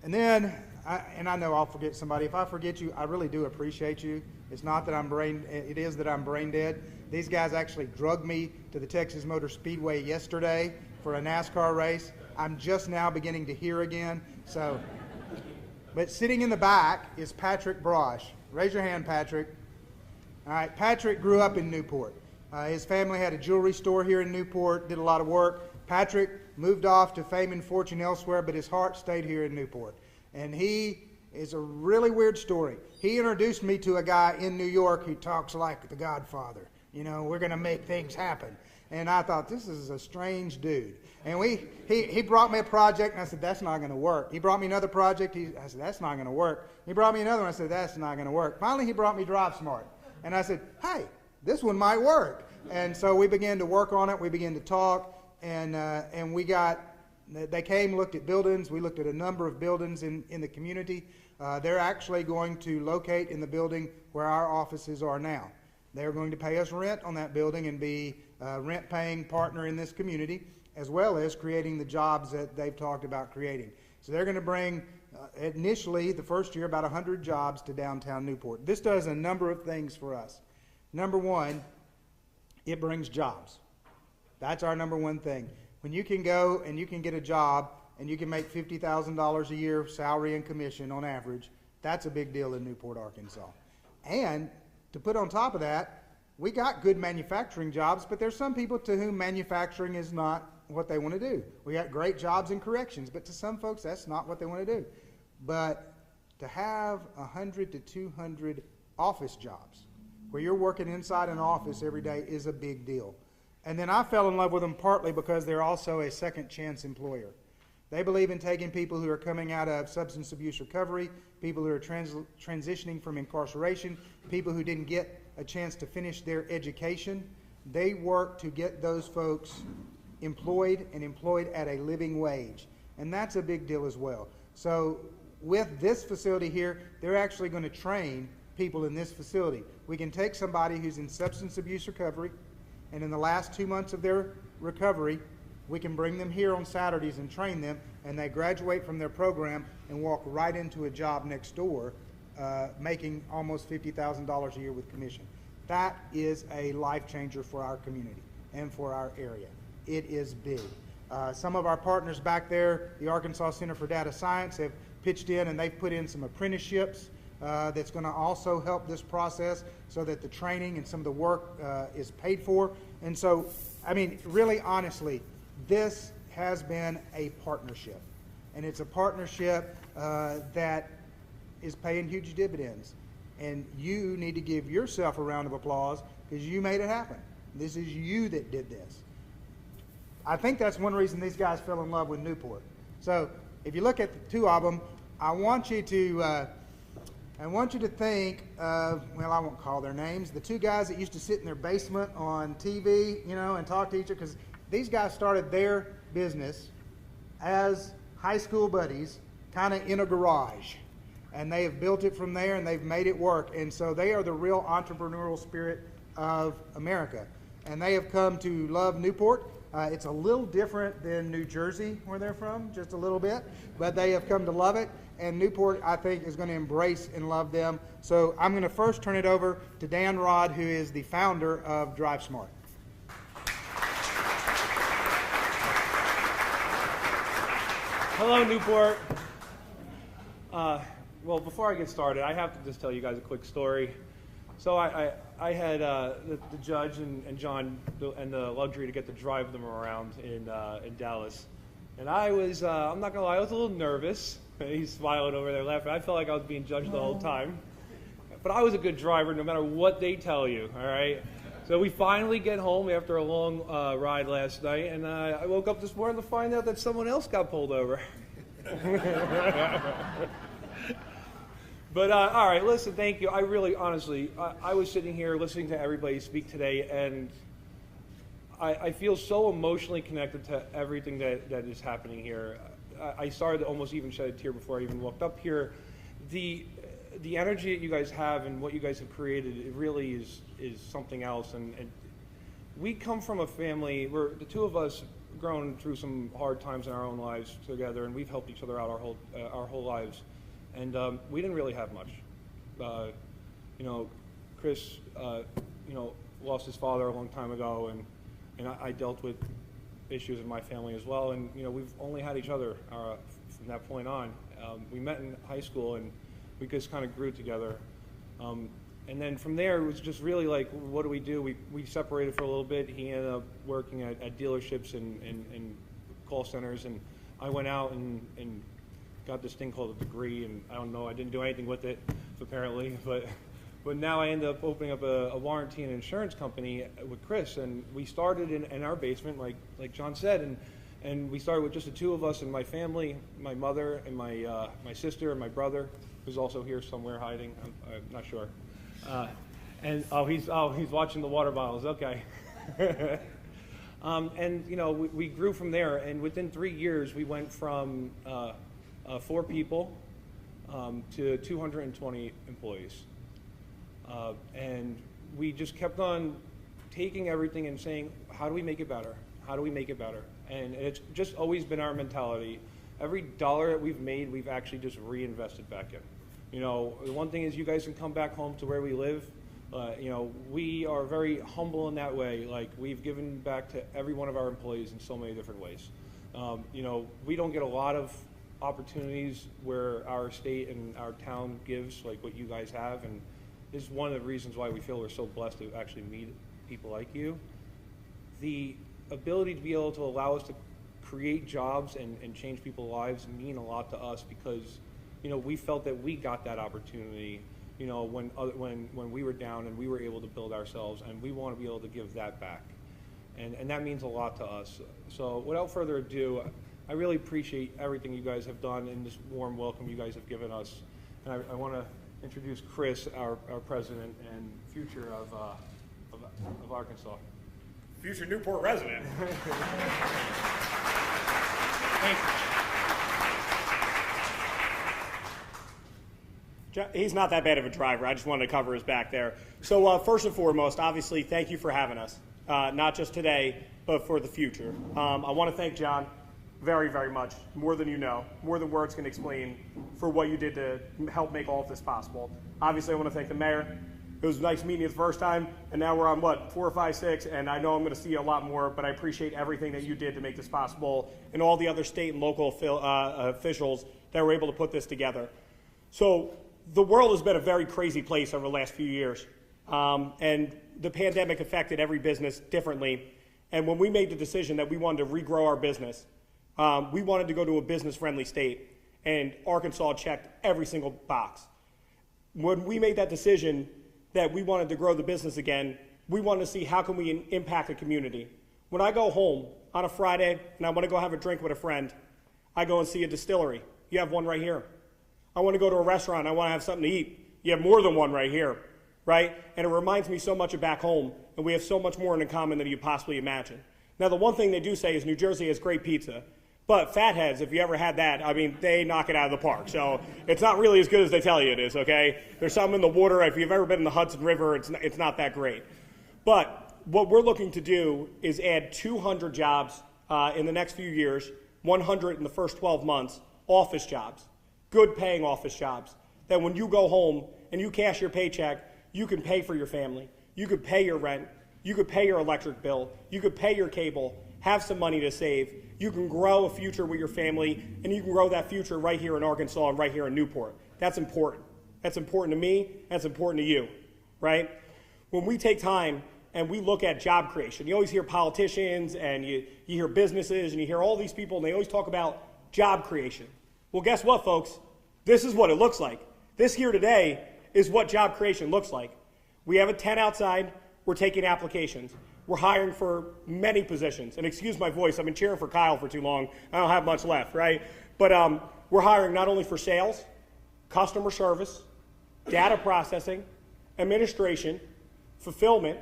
And then, I know I'll forget somebody. If I forget you, I really do appreciate you. It's not that it is that I'm brain dead. These guys actually drugged me to the Texas Motor Speedway yesterday for a NASCAR race. I'm just now beginning to hear again. So, but sitting in the back is Patrick Brosh. Raise your hand, Patrick. All right, Patrick grew up in Newport. His family had a jewelry store here in Newport, did a lot of work. Patrick moved off to fame and fortune elsewhere, but his heart stayed here in Newport. And he is a really weird story. He introduced me to a guy in New York who talks like the Godfather. You know, we're going to make things happen. And I thought, this is a strange dude. And he brought me a project, and I said, that's not going to work. He brought me another project. I said, that's not going to work. He brought me another one. I said, that's not going to work. Finally, he brought me Drive Smart. And I said, hey, this one might work. And so we began to work on it. We began to talk, and they came, looked at buildings. We looked at a number of buildings in the community. They're actually going to locate in the building where our offices are now. They're going to pay us rent on that building and be a rent-paying partner in this community, as well as creating the jobs that they've talked about creating. So they're going to bring, initially, the first year, about 100 jobs to downtown Newport. This does a number of things for us. Number one, it brings jobs. That's our number one thing. When you can go and you can get a job and you can make $50,000 a year salary and commission on average, that's a big deal in Newport, Arkansas. And to put on top of that, we got good manufacturing jobs, but there's some people to whom manufacturing is not what they want to do. We got great jobs in corrections, but to some folks, that's not what they want to do. But to have 100 to 200 office jobs where you're working inside an office every day is a big deal. And then I fell in love with them partly because they're also a second chance employer. They believe in taking people who are coming out of substance abuse recovery, people who are transitioning from incarceration, people who didn't get a chance to finish their education. They work to get those folks employed and employed at a living wage. And that's a big deal as well. So with this facility here, they're actually going to train people in this facility. We can take somebody who's in substance abuse recovery, and in the last 2 months of their recovery, we can bring them here on Saturdays and train them, and they graduate from their program and walk right into a job next door, making almost $50,000 a year with commission. That is a life changer for our community and for our area. It is big. Some of our partners back there, the Arkansas Center for Data Science, have pitched in and they've put in some apprenticeships that's going to also help this process so that the training and some of the work is paid for. And so, I mean, really honestly, this has been a partnership. And it's a partnership that is paying huge dividends. And you need to give yourself a round of applause because you made it happen. This is you that did this. I think that's one reason these guys fell in love with Newport. So if you look at the two of them, I want you to I want you to think of, well, I won't call their names, the two guys that used to sit in their basement on TV, and talk to each other, because these guys started their business as high school buddies, kind of in a garage. And they have built it from there, and they've made it work. And so they are the real entrepreneurial spirit of America. And they have come to love Newport. It's a little different than New Jersey, where they're from, just a little bit. But they have come to love it. And Newport, I think, is going to embrace and love them. So I'm going to first turn it over to Dan Rod, who is the founder of Drive Smart. Hello, Newport. Well, before I get started, I have to just tell you guys a quick story. So I had the judge and John and the luxury to get to drive them around in Dallas. And I was, I'm not going to lie, I was a little nervous. He's smiling over there laughing. I felt like I was being judged the whole time. But I was a good driver no matter what they tell you, all right? So we finally get home after a long ride last night, and I woke up this morning to find out that someone else got pulled over. But all right, listen, thank you. I really, honestly, I was sitting here listening to everybody speak today, and I feel so emotionally connected to everything that is happening here. I started to almost even shed a tear before I even walked up here. The energy that you guys have and what you guys have created, it really is something else. And we come from a family where the two of us grown through some hard times in our own lives together, and we've helped each other out our whole lives. And we didn't really have much. Chris, lost his father a long time ago, and I dealt with issues in my family as well. And we've only had each other from that point on. We met in high school, and we just kind of grew together. And then from there, it was just really like, what do? We separated for a little bit. He ended up working at dealerships and call centers, and I went out and got this thing called a degree, and I don't know, I didn't do anything with it, apparently, but now I ended up opening up a warranty and insurance company with Chris, and we started in our basement, like John said, and we started with just the two of us and my family, my mother and my sister and my brother, who's also here somewhere hiding, I'm not sure. He's watching the water bottles, okay. We grew from there, and within 3 years, we went from 4 people to 220 employees. And we just kept on taking everything and saying, how do we make it better? How do we make it better? And it's just always been our mentality. Every dollar that we've made, we've actually just reinvested back in. The one thing is you guys can come back home to where we live. We are very humble in that way. Like, we've given back to every one of our employees in so many different ways. We don't get a lot of opportunities where our state and our town gives, like what you guys have, and this is one of the reasons why we feel we're so blessed to actually meet people like you. The ability to be able to allow us to create jobs and change people's lives mean a lot to us, because we felt that we got that opportunity when we were down, and we were able to build ourselves, and we want to be able to give that back, and that means a lot to us. So without further ado, I really appreciate everything you guys have done and this warm welcome you guys have given us. And I want to introduce Chris, our president and future of Arkansas. Future Newport resident. He's not that bad of a driver. I just wanted to cover his back there. So first and foremost, obviously, thank you for having us. Not just today, but for the future. I want to thank John very, very much, more than you know, more than words can explain, for what you did to help make all of this possible. Obviously, I want to thank the mayor. It was nice meeting you the first time, and now we're on, 4 or 5, 6, and I know I'm going to see you a lot more, but I appreciate everything that you did to make this possible, and all the other state and local officials that were able to put this together. So the world has been a very crazy place over the last few years, and the pandemic affected every business differently, and when we made the decision that we wanted to regrow our business, we wanted to go to a business-friendly state, and Arkansas checked every single box. When we made that decision that we wanted to grow the business again, we wanted to see how can we impact the community. When I go home on a Friday and I want to go have a drink with a friend, I go and see a distillery. You have one right here. I want to go to a restaurant. I want to have something to eat. You have more than one right here, right? And it reminds me so much of back home, and we have so much more in common than you possibly imagine. Now, the one thing they do say is New Jersey has great pizza. But Fatheads, if you ever had that, I mean, they knock it out of the park. So it's not really as good as they tell you it is, okay? There's some in the water. If you've ever been in the Hudson River, it's not that great. But what we're looking to do is add 200 jobs in the next few years, 100 in the first 12 months, office jobs, good paying office jobs, that when you go home and you cash your paycheck, you can pay for your family. You could pay your rent. You could pay your electric bill. You could pay your cable, have some money to save. You can grow a future with your family, and you can grow that future right here in Arkansas and right here in Newport. That's important. That's important to me. That's important to you, right? When we take time and we look at job creation, you always hear politicians and you hear businesses and you hear all these people, and they always talk about job creation. Well, guess what, folks? This is what it looks like. This here today is what job creation looks like. We have a tent outside. We're taking applications. We're hiring for many positions. And excuse my voice, I've been cheering for Kyle for too long. I don't have much left, right? But we're hiring not only for sales, customer service, data processing, administration, fulfillment,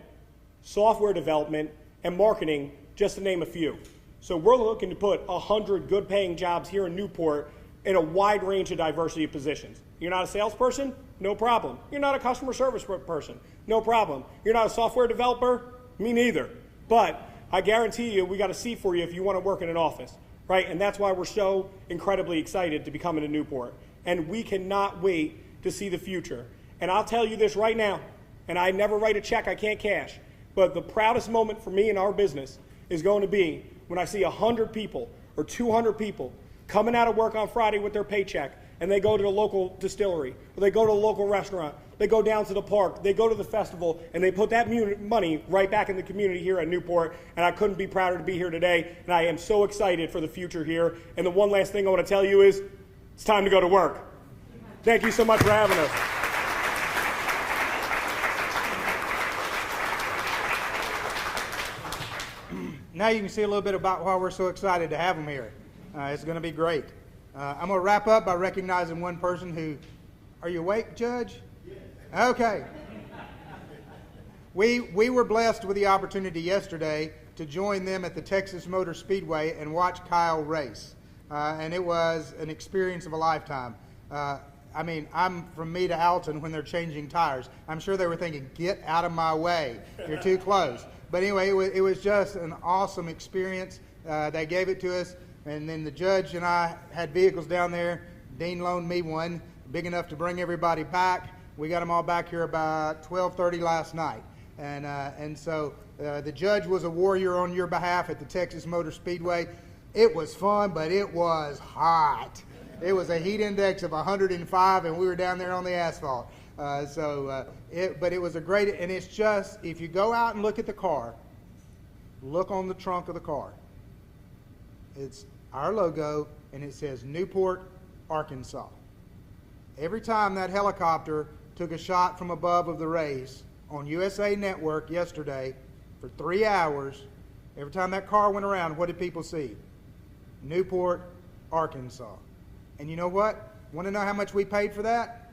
software development, and marketing, just to name a few. So we're looking to put 100 good-paying jobs here in Newport in a wide range of diversity of positions. You're not a salesperson? No problem. You're not a customer service person? No problem. You're not a software developer? Me neither. But I guarantee you we got a seat for you if you want to work in an office, right? And that's why we're so incredibly excited to be coming to Newport. And we cannot wait to see the future. And I'll tell you this right now, and I never write a check I can't cash, but the proudest moment for me in our business is going to be when I see 100 people or 200 people coming out of work on Friday with their paycheck, and they go to the local distillery, or they go to a local restaurant, they go down to the park, they go to the festival, and they put that money right back in the community here at Newport. And I couldn't be prouder to be here today, and I am so excited for the future here. And the one last thing I want to tell you is it's time to go to work. Thank you so much for having us. Now you can see a little bit about why we're so excited to have them here. It's going to be great. I'm going to wrap up by recognizing one person who, are you awake, Judge? Yes. Okay. We were blessed with the opportunity yesterday to join them at the Texas Motor Speedway and watch Kyle race. And it was an experience of a lifetime. I mean, I'm from me to Alton when they're changing tires. I'm sure they were thinking, get out of my way. You're too close. But anyway, it was just an awesome experience. They gave it to us. And then the judge and I had vehicles down there. Dean loaned me one, big enough to bring everybody back. We got them all back here about 12:30 last night. And so the judge was a warrior on your behalf at the Texas Motor Speedway. It was fun, but it was hot. It was a heat index of 105, and we were down there on the asphalt. But it was a great, and it's just, if you go out and look at the car, look on the trunk of the car. It's our logo, and it says Newport, Arkansas. Every time that helicopter took a shot from above of the race on USA Network yesterday for 3 hours, every time that car went around, what did people see? Newport, Arkansas. And you know what? Want to know how much we paid for that?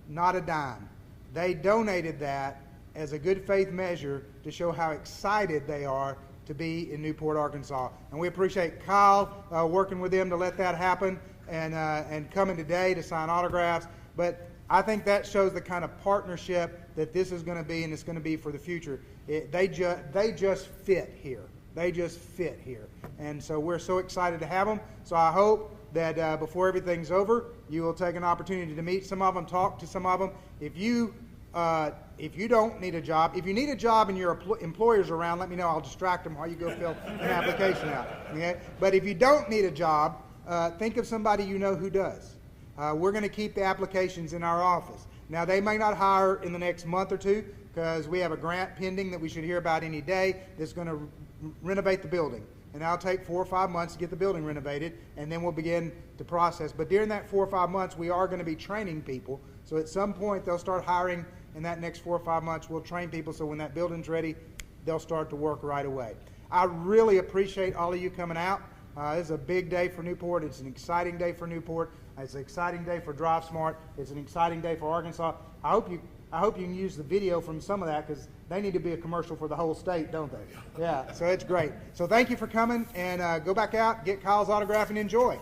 Not a dime. They donated that as a good faith measure to show how excited they are to be in Newport, Arkansas. And we appreciate Kyle working with them to let that happen and coming today to sign autographs. But I think that shows the kind of partnership that this is going to be, and it's going to be for the future. They just fit here. They just fit here. And so we're so excited to have them. So I hope that before everything's over, you will take an opportunity to meet some of them, talk to some of them. If you don't need a job, if you need a job and your employer's around, let me know. I'll distract them while you go fill an application out. Okay? But if you don't need a job, think of somebody you know who does. We're going to keep the applications in our office. Now, they may not hire in the next month or two because we have a grant pending that we should hear about any day that's going to renovate the building. And that'll take 4 or 5 months to get the building renovated, and then we'll begin to process. But during that 4 or 5 months, we are going to be training people. So at some point, they'll start hiring. In that next 4 or 5 months, we'll train people so when that building's ready, they'll start to work right away. I really appreciate all of you coming out. This is a big day for Newport. It's an exciting day for Newport. It's an exciting day for Drive Smart. It's an exciting day for Arkansas. I hope you can use the video from some of that, because they need to be a commercial for the whole state, don't they? Yeah, so it's great. So thank you for coming, and go back out, get Kyle's autograph, and enjoy.